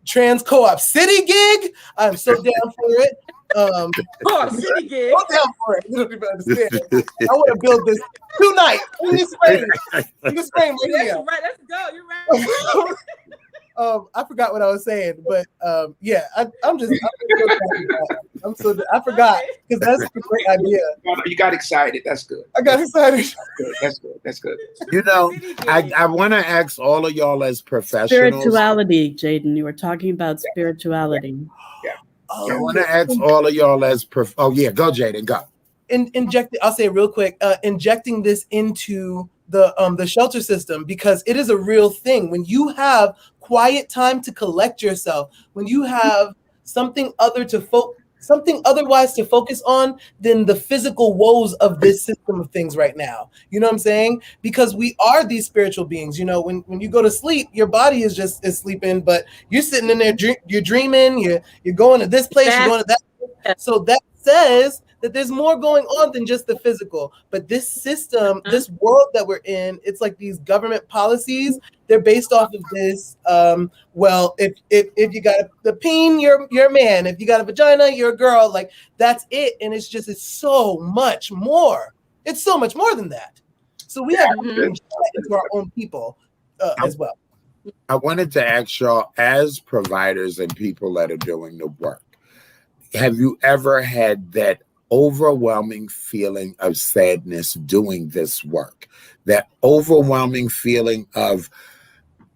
trans co-op city gig, I'm so down for it. City gig. I'm down for it. You don't even understand. I want to build this tonight in the spring. That's right. Let's go. You're right. I forgot what I was saying, but yeah, I forgot because that's a great idea. You got excited. That's good. I got excited. That's good. I want to ask all of y'all as professionals. Spirituality, Jayden. You were talking about spirituality. Yeah. I want to ask all of y'all as go Jayden, go. I'll say it real quick. Injecting this into the shelter system, because it is a real thing. When you have quiet time to collect yourself, when you have something otherwise to focus on than the physical woes of this system of things right now. You know what I'm saying? Because we are these spiritual beings. When you go to sleep, your body is sleeping, but you're sitting in there, you're dreaming, you're going to this place, you're going to that place. So that says that there's more going on than just the physical. But this system, this world that we're in, it's like these government policies, they're based off of this. If you got the peen, you're a man. If you got a vagina, you're a girl. Like, that's it. And it's so much more. It's so much more than that. So we have to inject that into our own people as well. I wanted to ask y'all, as providers and people that are doing the work, have you ever had that overwhelming feeling of sadness doing this work? That overwhelming feeling of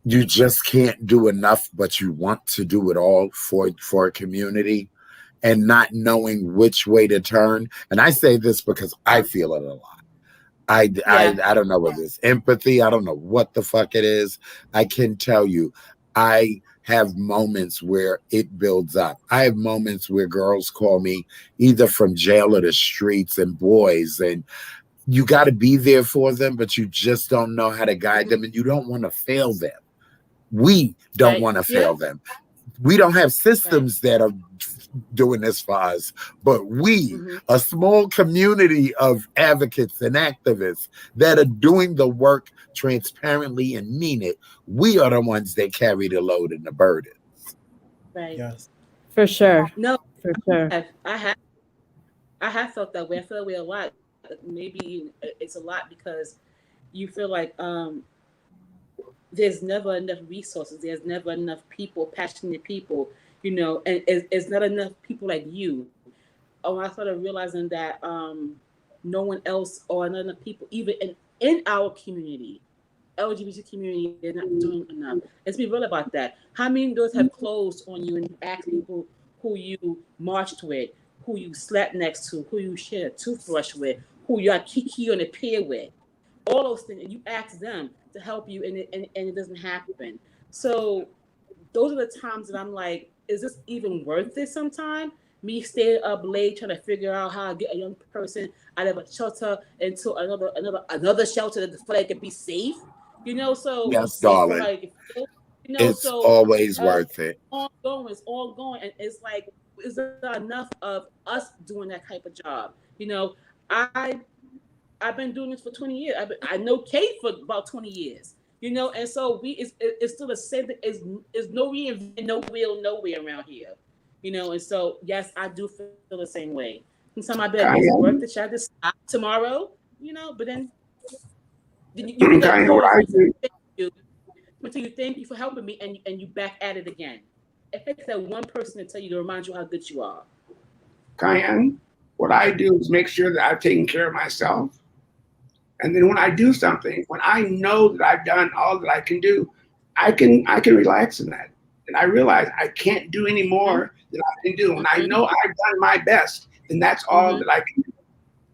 you just can't do enough, but you want to do it all for a community and not knowing which way to turn. And I say this because I feel it a lot. I don't know what it is. Empathy. I don't know what the fuck it is. I can tell you, I have moments where it builds up. I have moments where girls call me either from jail or the streets, and boys, and you got to be there for them, but you just don't know how to guide them, and you don't want to fail them. We don't want to fail them. We don't have systems that are doing this for us, but we, a small community of advocates and activists that are doing the work transparently and mean it, we are the ones that carry the load and the burden. Right. Yes. For sure. No, For sure. I have felt that way. I feel that way a lot. Maybe it's a lot because you feel like there's never enough resources. There's never enough people, passionate people, you know, and it's not enough people like you. Oh, I started realizing that no one else or not enough people, even in our community, LGBT community, they're not doing enough. Let's be real about that. How many doors have closed on you and you ask people who you marched with, who you slept next to, who you shared a toothbrush with, who you are kiki on a pier with, all those things, and you ask them to help you, and it doesn't happen. So those are the times that I'm like, is this even worth it sometime? Me staying up late trying to figure out how to get a young person out of a shelter into another shelter that they can be safe, you know? So yes, darling, you know, it's always worth it. It's ongoing, and it's like, is there enough of us doing that type of job? You know, I've been doing this for 20 years. I know Kate for about 20 years. You know, and so it's still the same thing. Is no reinvent, no real nowhere around here. You know, and so yes, I do feel the same way. Sometimes I be like, is it worth it? Should I just stop tomorrow? You know, but then you Kind of what I do. Until you thank you for helping me, and you back at it again. It takes that one person to tell you, to remind you how good you are. Cayenne, what I do is make sure that I've taken care of myself. And then when I do something, when I know that I've done all that I can do, I can relax in that. And I realize I can't do any more than I can do. When I know I've done my best, then that's all that I can do.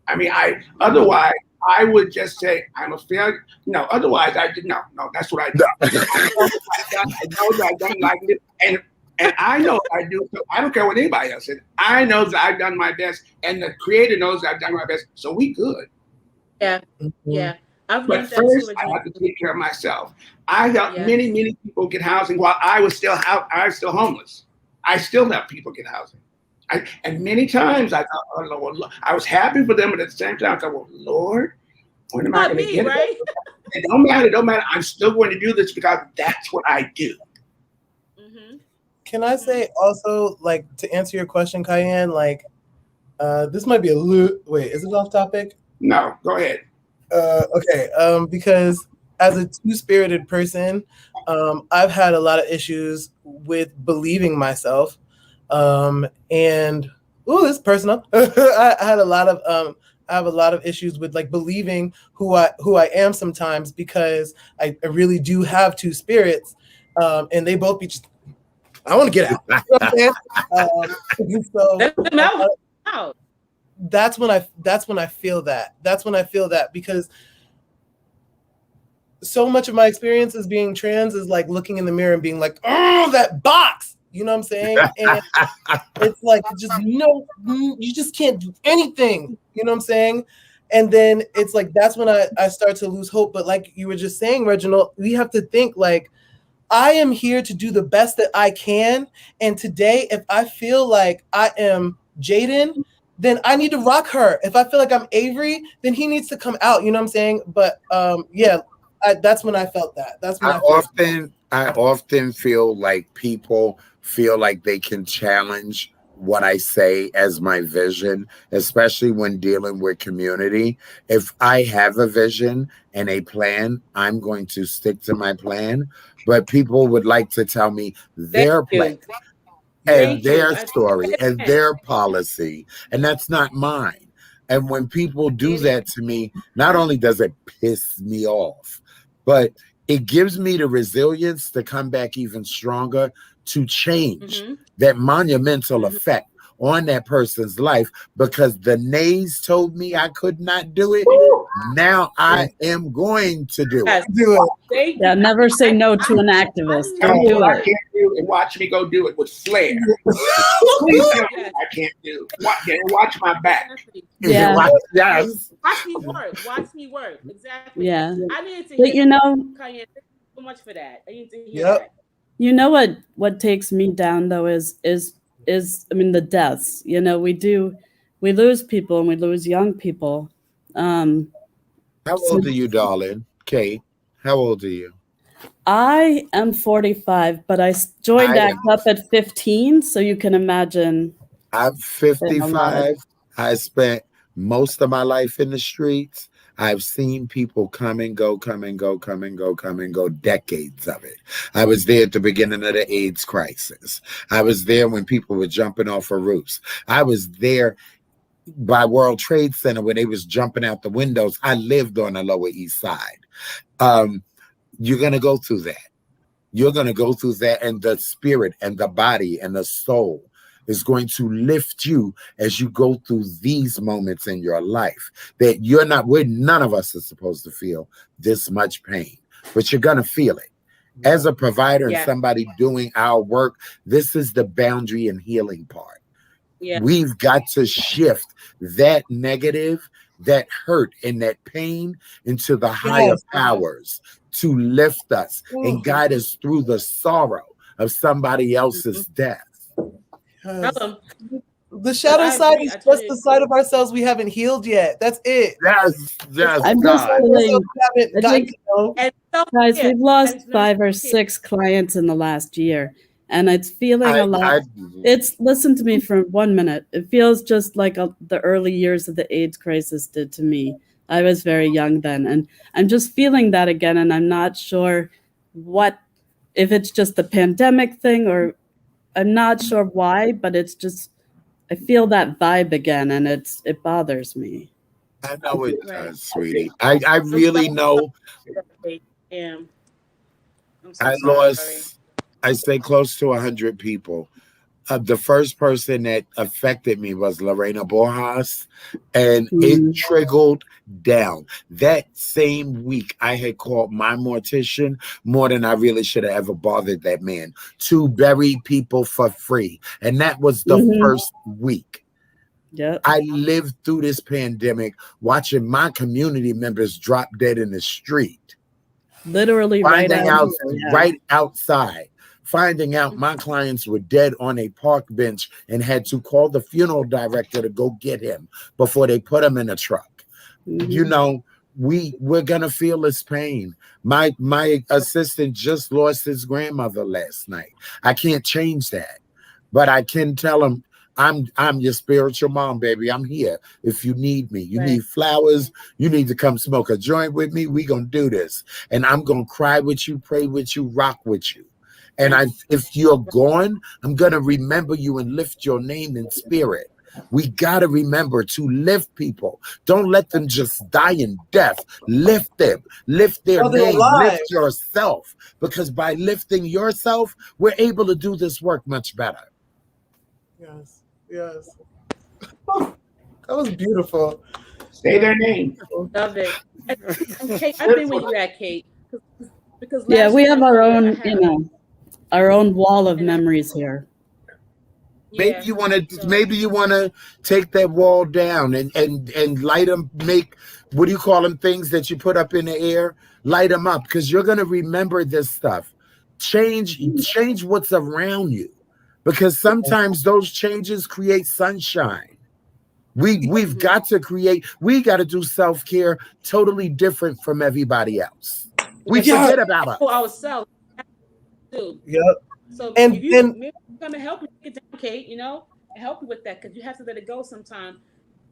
I mean, otherwise I would just say I'm a failure. No, otherwise I did no, that's what I do. I know that I've done like this, and I know I do. So I don't care what anybody else says. I know that I've done my best, and the Creator knows that I've done my best. So we good. Yeah, yeah. But first, I have to take care of myself. I helped many people get housing while I was still homeless. I still help people get housing. And many times I thought, oh Lord, I was happy for them, but at the same time I thought, well, Lord, when am I going to get it? It don't matter. I'm still going to do this because that's what I do. Can I say also, like, to answer your question, Cayenne, like, this might be a little, wait, is it off topic? No, go ahead. Okay, because as a two-spirited person, I've had a lot of issues with believing myself, and this is personal. I have a lot of issues with like believing who I am sometimes, because I really do have two spirits, and they both be just, I want to get out. You know what I'm saying? That's when I feel that. That's when I feel that, because so much of my experience as being trans is like looking in the mirror and being like, oh, that box. You know what I'm saying? And it's like, you just can't do anything. You know what I'm saying? And then it's like, that's when I start to lose hope. But like you were just saying, Reginald, we have to think like, I am here to do the best that I can. And today, if I feel like I am Jayden, then I need to rock her. If I feel like I'm Avery, then he needs to come out. You know what I'm saying? But that's when I felt that. That's when I often feel like people feel like they can challenge what I say as my vision, especially when dealing with community. If I have a vision and a plan, I'm going to stick to my plan. But people would like to tell me their plan and their story and their policy, and that's not mine. And when people do that to me, not only does it piss me off, but it gives me the resilience to come back even stronger to change that monumental effect on that person's life, because the nays told me I could not do it. Now I am going to do Yes. it. Do it. Thank Yeah, you. never say no to an activist. Don't do I it. can't do and watch me go do it with flair. Please tell me Yes. I can't do. Watch my back. Exactly. Yeah. Yes. Watch me work. Watch me work. Exactly. Yeah. I needed to But hear you know, Ceyenne. Thank you so much for that. I need to hear Yep. that. you know what takes me down though is I mean the deaths. You know, we lose people and we lose young people. How old are you, darling? Kate, how old are you? I am 45, but I joined I ACT UP at 15, so you can imagine. I'm 55. I spent most of my life in the streets. I've seen people come and go, come and go, come and go, come and go, decades of it. I was there at the beginning of the AIDS crisis. I was there when people were jumping off of roofs. I was there by World Trade Center when they was jumping out the windows. I lived on the Lower East Side. You're going to go through that. You're going to go through that, and the spirit and the body and the soul is going to lift you as you go through these moments in your life that none of us are supposed to feel this much pain, but you're going to feel it. As a provider and somebody doing our work, this is the boundary and healing part. Yeah. We've got to shift that negative, that hurt, and that pain into the higher powers to lift us and guide us through the sorrow of somebody else's death. Yes. The shadow side is just the side of ourselves we haven't healed yet. That's it. Yes, I'm just feeling, guys, we've lost 5 or 6 clients in the last year, and it's feeling a lot. Listen to me for 1 minute. It feels just like the early years of the AIDS crisis did to me. I was very young then, and I'm just feeling that again, and I'm not sure if it's just the pandemic thing, or I'm not sure why, but it's just, I feel that vibe again, and it bothers me. I know it does, sweetie. I really know. I stay close to 100 people. The first person that affected me was Lorena Borjas, and it trickled down. That same week, I had called my mortician more than I really should have ever bothered that man to bury people for free. And that was the first week. Yep. I lived through this pandemic watching my community members drop dead in the street. Literally right outside. Finding out my clients were dead on a park bench and had to call the funeral director to go get him before they put him in a truck. You know, we're gonna feel this pain. My assistant just lost his grandmother last night. I can't change that, but I can tell him, I'm your spiritual mom, baby. I'm here if you need me. You need flowers. You need to come smoke a joint with me. We gonna do this, and I'm gonna cry with you, pray with you, rock with you. And if you're gone, I'm gonna remember you and lift your name in spirit. We gotta remember to lift people. Don't let them just die in death. Lift them, lift their name, lift yourself. Because by lifting yourself, we're able to do this work much better. Yes. That was beautiful. Say their name. Love it. And Kate, I've been with you at Kate. Because we have our own, our own wall of memories here. Maybe you want to take that wall down and light them. Make, what do you call them, things that you put up in the air? Light them up, because you're gonna remember this stuff. Change what's around you, because sometimes those changes create sunshine. We've got to do self-care totally different from everybody else. We forget about us. Ourselves. Yep. So and we're gonna help you get down, Kate, and help you with that, because you have to let it go sometimes.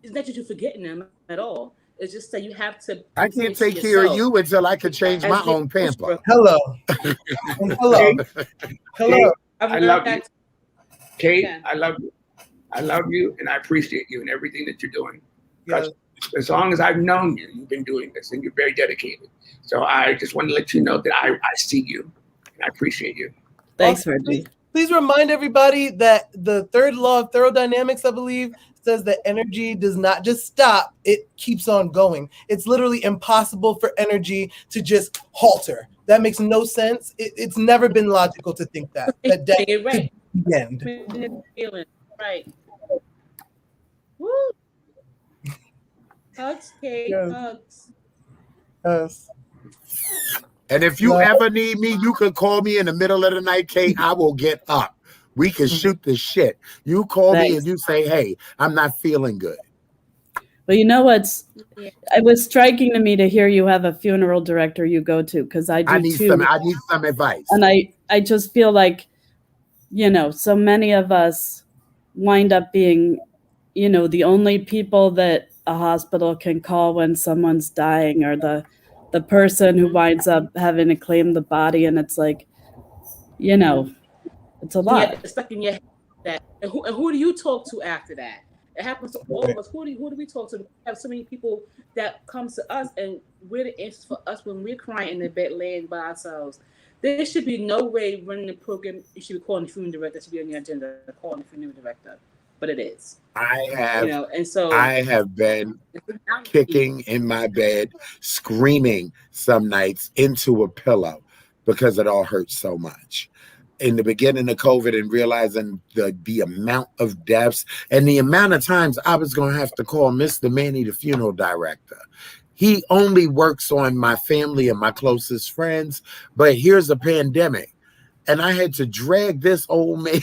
It's not that you're forgetting them at all. It's just that you have to. I can't take care of you until I can change my own pamper. Hello. I love you. Kate, I love you. I love you, and I appreciate you and everything that you're doing. As long as I've known you, you've been doing this, and you're very dedicated. So I just want to let you know that I see you, and I appreciate you. Thanks, Reggie. Please remind everybody that the third law of thermodynamics, I believe, says that energy does not just stop, it keeps on going. It's literally impossible for energy to just halter. That makes no sense. It's never been logical to think that death right. could be the end. Feeling right. Woo. Hugs, Kate. Yes. Hugs. Yes. And if you ever need me, you can call me in the middle of the night, Kate. I will get up. We can shoot the shit. You call me and you say, hey, I'm not feeling good. Well, you know what's, it was striking to me to hear you have a funeral director you go to, because I do too. I need some advice. And I just feel like, you know, so many of us wind up being, you know, the only people that a hospital can call when someone's dying, or the person who winds up having to claim the body. And it's like, you know, it's a lot. Yeah, it's stuck in your head. That and who do you talk to after that? It happens to all of us. Who do we talk to? We have so many people that comes to us, and we're the answers for us when we're crying in the bed laying by ourselves. There should be no way running the program. You should be calling the funeral director. That should be on your agenda. Calling the funeral director, but it is. I have, you know, and so I have been kicking in my bed, screaming some nights into a pillow because it all hurts so much. In the beginning of COVID, and realizing the amount of deaths and the amount of times I was going to have to call Mr. Manny, the funeral director. He only works on my family and my closest friends, but here's a pandemic. And I had to drag this old man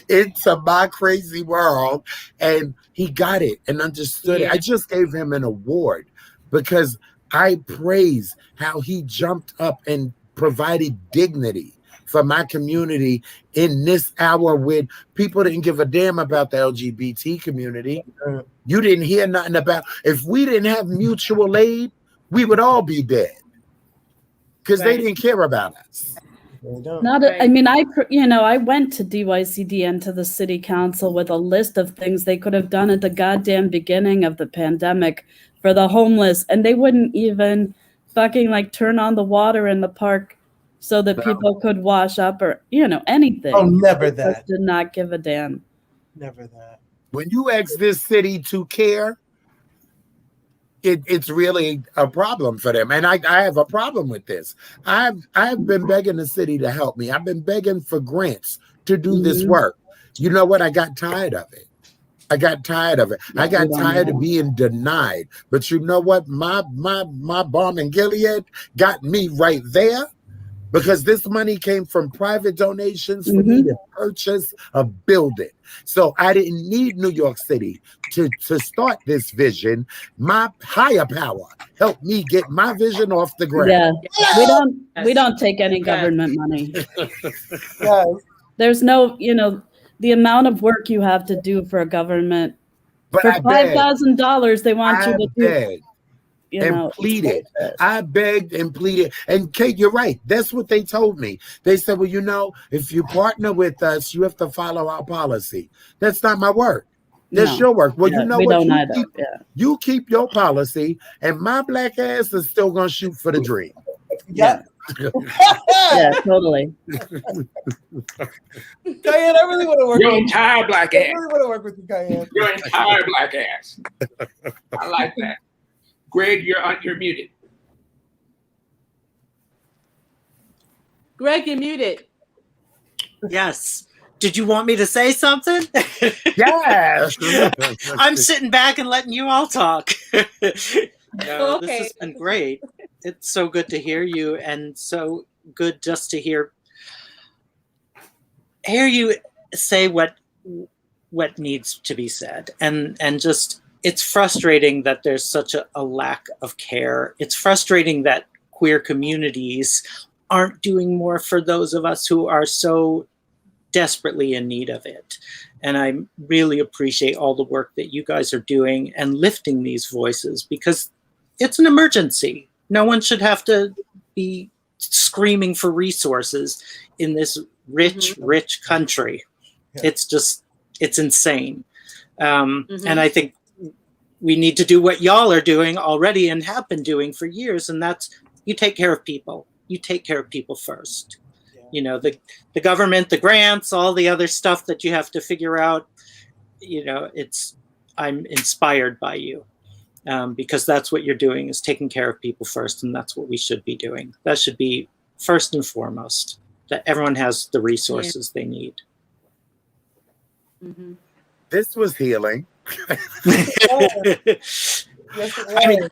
into my crazy world, and he got it and understood it. I just gave him an award because I praise how he jumped up and provided dignity for my community in this hour when people didn't give a damn about the LGBT community. You didn't hear nothing about. If we didn't have mutual aid, we would all be dead because they didn't care about us. I mean, I went to DYCD and to the city council with a list of things they could have done at the goddamn beginning of the pandemic for the homeless, and they wouldn't even fucking like turn on the water in the park so that people could wash up, or, you know, anything. Oh, never that. Did not give a damn. Never that. When you ask this city to care, it's really a problem for them. And I have a problem with this. I've been begging the city to help me. I've been begging for grants to do this work. You know what? I got tired of it. I got tired of being denied. But you know what? My Balm and Gilead got me right there, because this money came from private donations for me to purchase a building. So I didn't need New York City to start this vision. My higher power helped me get my vision off the ground. Yeah, we don't take any government money. There's no, you know, the amount of work you have to do for a government. But for $5,000, they want you to do. Pleaded. I begged and pleaded. And Kate, you're right. That's what they told me. They said, well, you know, if you partner with us, you have to follow our policy. That's not my work. That's your work. Well, you know what? You keep your policy, and my black ass is still going to shoot for the dream. Yeah. Yeah, totally. Ceyenne, I really want to work your with entire black ass. I really want to work with you, Ceyenne. Your entire black ass. I like that. Greg, you're muted. Greg, you're muted. Yes. Did you want me to say something? Yes. I'm sitting back and letting you all talk. No, Okay. This has been great. It's so good to hear you, and so good just to hear you say what needs to be said, and just, it's frustrating that there's such a lack of care. It's frustrating that queer communities aren't doing more for those of us who are so desperately in need of it. And I really appreciate all the work that you guys are doing and lifting these voices, because it's an emergency. No one should have to be screaming for resources in this rich country. Yeah. It's insane. And I think we need to do what y'all are doing already and have been doing for years. And that's, you take care of people. You take care of people first. Yeah. You know, the government, the grants, all the other stuff that you have to figure out. I'm inspired by you. Because that's what you're doing, is taking care of people first, and that's what we should be doing. That should be first and foremost, that everyone has the resources they need. Mm-hmm. This was healing. Yes, I mean,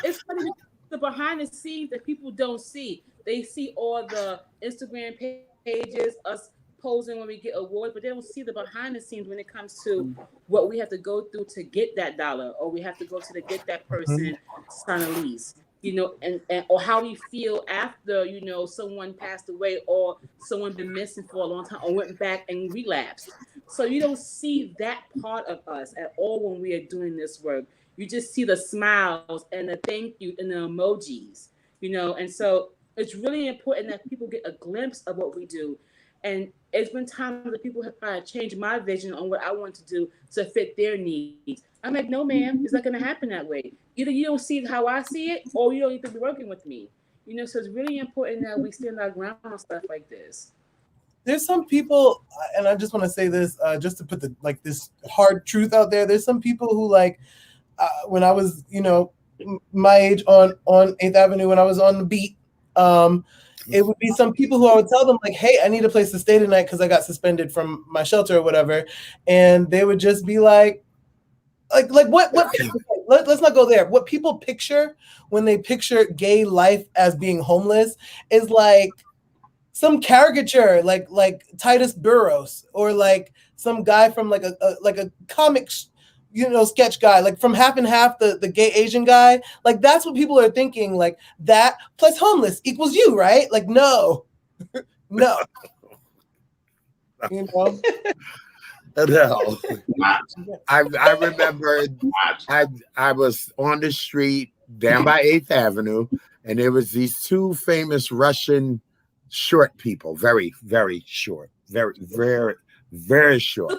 it's funny, the behind the scenes that people don't see. They see all the Instagram pages, us posing when we get awards, but they don't see the behind the scenes when it comes to what we have to go through to get that dollar, or we have to go to get that person sign a lease, and or how we feel after, someone passed away or someone been missing for a long time or went back and relapsed. So you don't see that part of us at all when we are doing this work. You just see the smiles and the thank you and the emojis, and so it's really important that people get a glimpse of what we do. And it's been times that people have tried to change my vision on what I want to do to fit their needs. I'm like, no, ma'am, it's not going to happen that way. Either you don't see it how I see it, or you don't need to be working with me. So it's really important that we stand our ground on stuff like this. There's some people, and I just want to say this, just to put this hard truth out there. There's some people who when I was, my age on 8th Avenue, when I was on the beat, it would be some people who I would tell them hey, I need a place to stay tonight because I got suspended from my shelter or whatever. And they would just be like what let's not go there. What people picture when they picture gay life as being homeless is some caricature, like Titus Burroughs, or some guy from a comic sketch guy, from Half and Half, the gay Asian guy. That's what people are thinking, that plus homeless equals you, right? No. No. No. I remember I was on the street down by 8th Avenue, and there was these two famous Russian short people, very, very short, very, very, very short.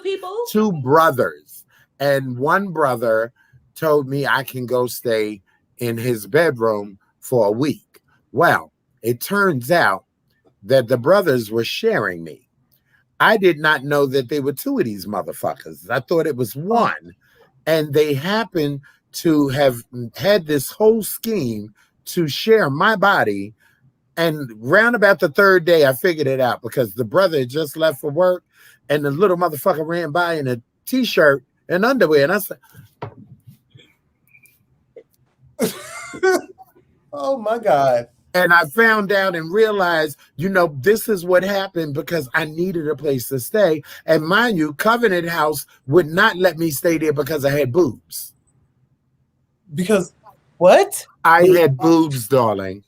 Two brothers. And one brother told me I can go stay in his bedroom for a week. Well, it turns out that the brothers were sharing me. I did not know that they were two of these motherfuckers. I thought it was one. And they happened to have had this whole scheme to share my body. And round about the third day, I figured it out, because the brother had just left for work, and the little motherfucker ran by in a T-shirt and underwear, and I said, oh my God. And I found out and realized, this is what happened, because I needed a place to stay. And mind you, Covenant House would not let me stay there because I had boobs. Because what? I had boobs, darling.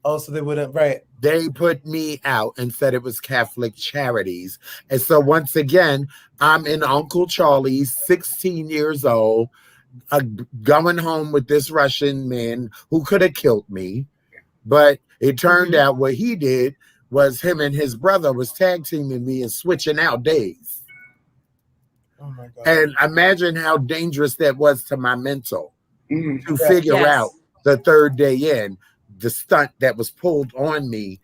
Oh, so they wouldn't, right. They put me out and said it was Catholic Charities. And so once again, I'm in Uncle Charlie's, 16 years old, going home with this Russian man who could have killed me. But it turned out what he did was him and his brother was tag teaming me and switching out days. Oh my God. And imagine how dangerous that was to my mental to figure out the third day in. The stunt that was pulled on me,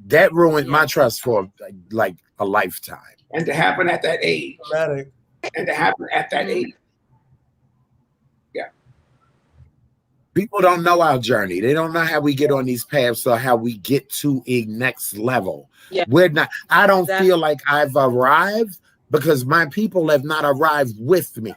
that ruined my trust for a lifetime. And to happen at that age. Dramatic. And to happen at that age. Yeah. People don't know our journey. They don't know how we get on these paths or how we get to a next level. Yeah. I don't feel like I've arrived, because my people have not arrived with me.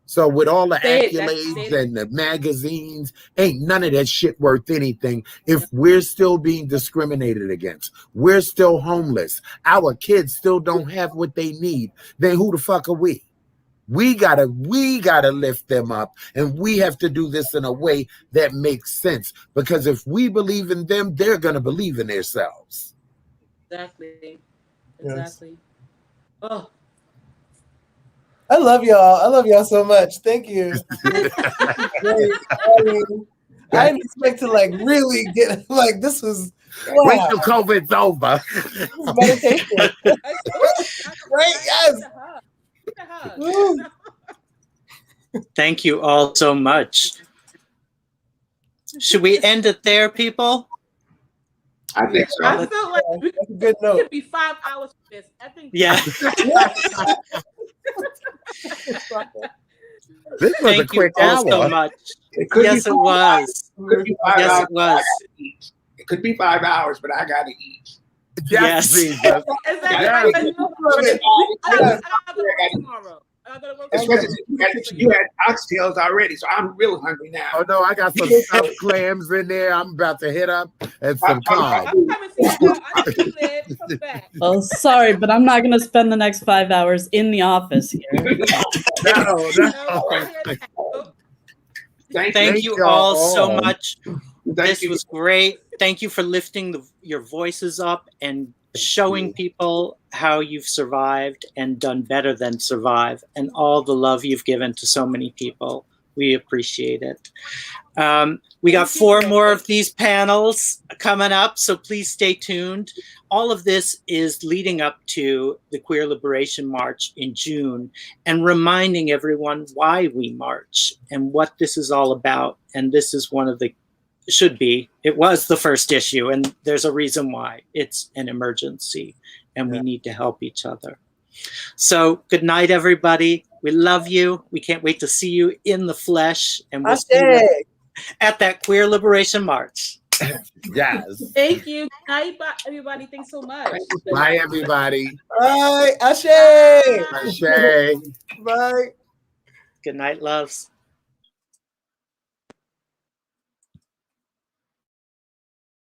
So with all the accolades and the magazines, ain't none of that shit worth anything if we're still being discriminated against. We're still homeless. Our kids still don't have what they need. Then who the fuck are we? We gotta lift them up, and we have to do this in a way that makes sense. Because if we believe in them, they're gonna believe in themselves. Exactly. Yes. Oh. I love y'all. I love y'all so much. Thank you. Great. I didn't expect to really get this was wait till COVID's over. Meditation. Right? Yes. Thank you all so much. Should we end it there, people? I think so. I feel like that's a good note. It could be 5 hours for this. I think. Yeah. This was a Thank you quick all so hour. much. It could Yes, be it 5 was. It could be 5 Yes, hours, it was. It could be 5 hours, but I gotta eat. Yes. Jesus. Exactly. Yes. I gotta go to work tomorrow. I gotta go to work Especially tomorrow. since you had oxtails already, so I'm real hungry now. Oh no, I got some stuffed clams in there. I'm about to hit up and some carbs. I'm coming to you now. I see you live. Come back. Oh, sorry, but I'm not going to spend the next 5 hours in the office here. No. Thank you y'all all so all. much. This was great. Thank you for lifting your voices up and showing people how you've survived and done better than survive, and all the love you've given to so many people. We appreciate it. We got 4 more of these panels coming up, so please stay tuned. All of this is leading up to the Queer Liberation March in June and reminding everyone why we march and what this is all about. And this is one of the it was the first issue, and there's a reason why. It's an emergency, and we need to help each other. So good night, everybody. We love you. We can't wait to see you in the flesh, and we'll see you at that Queer Liberation March. Yes. Thank you. Bye, everybody. Thanks so much. Bye, everybody. Bye. Ashe. Ashe. Bye. Good night, loves.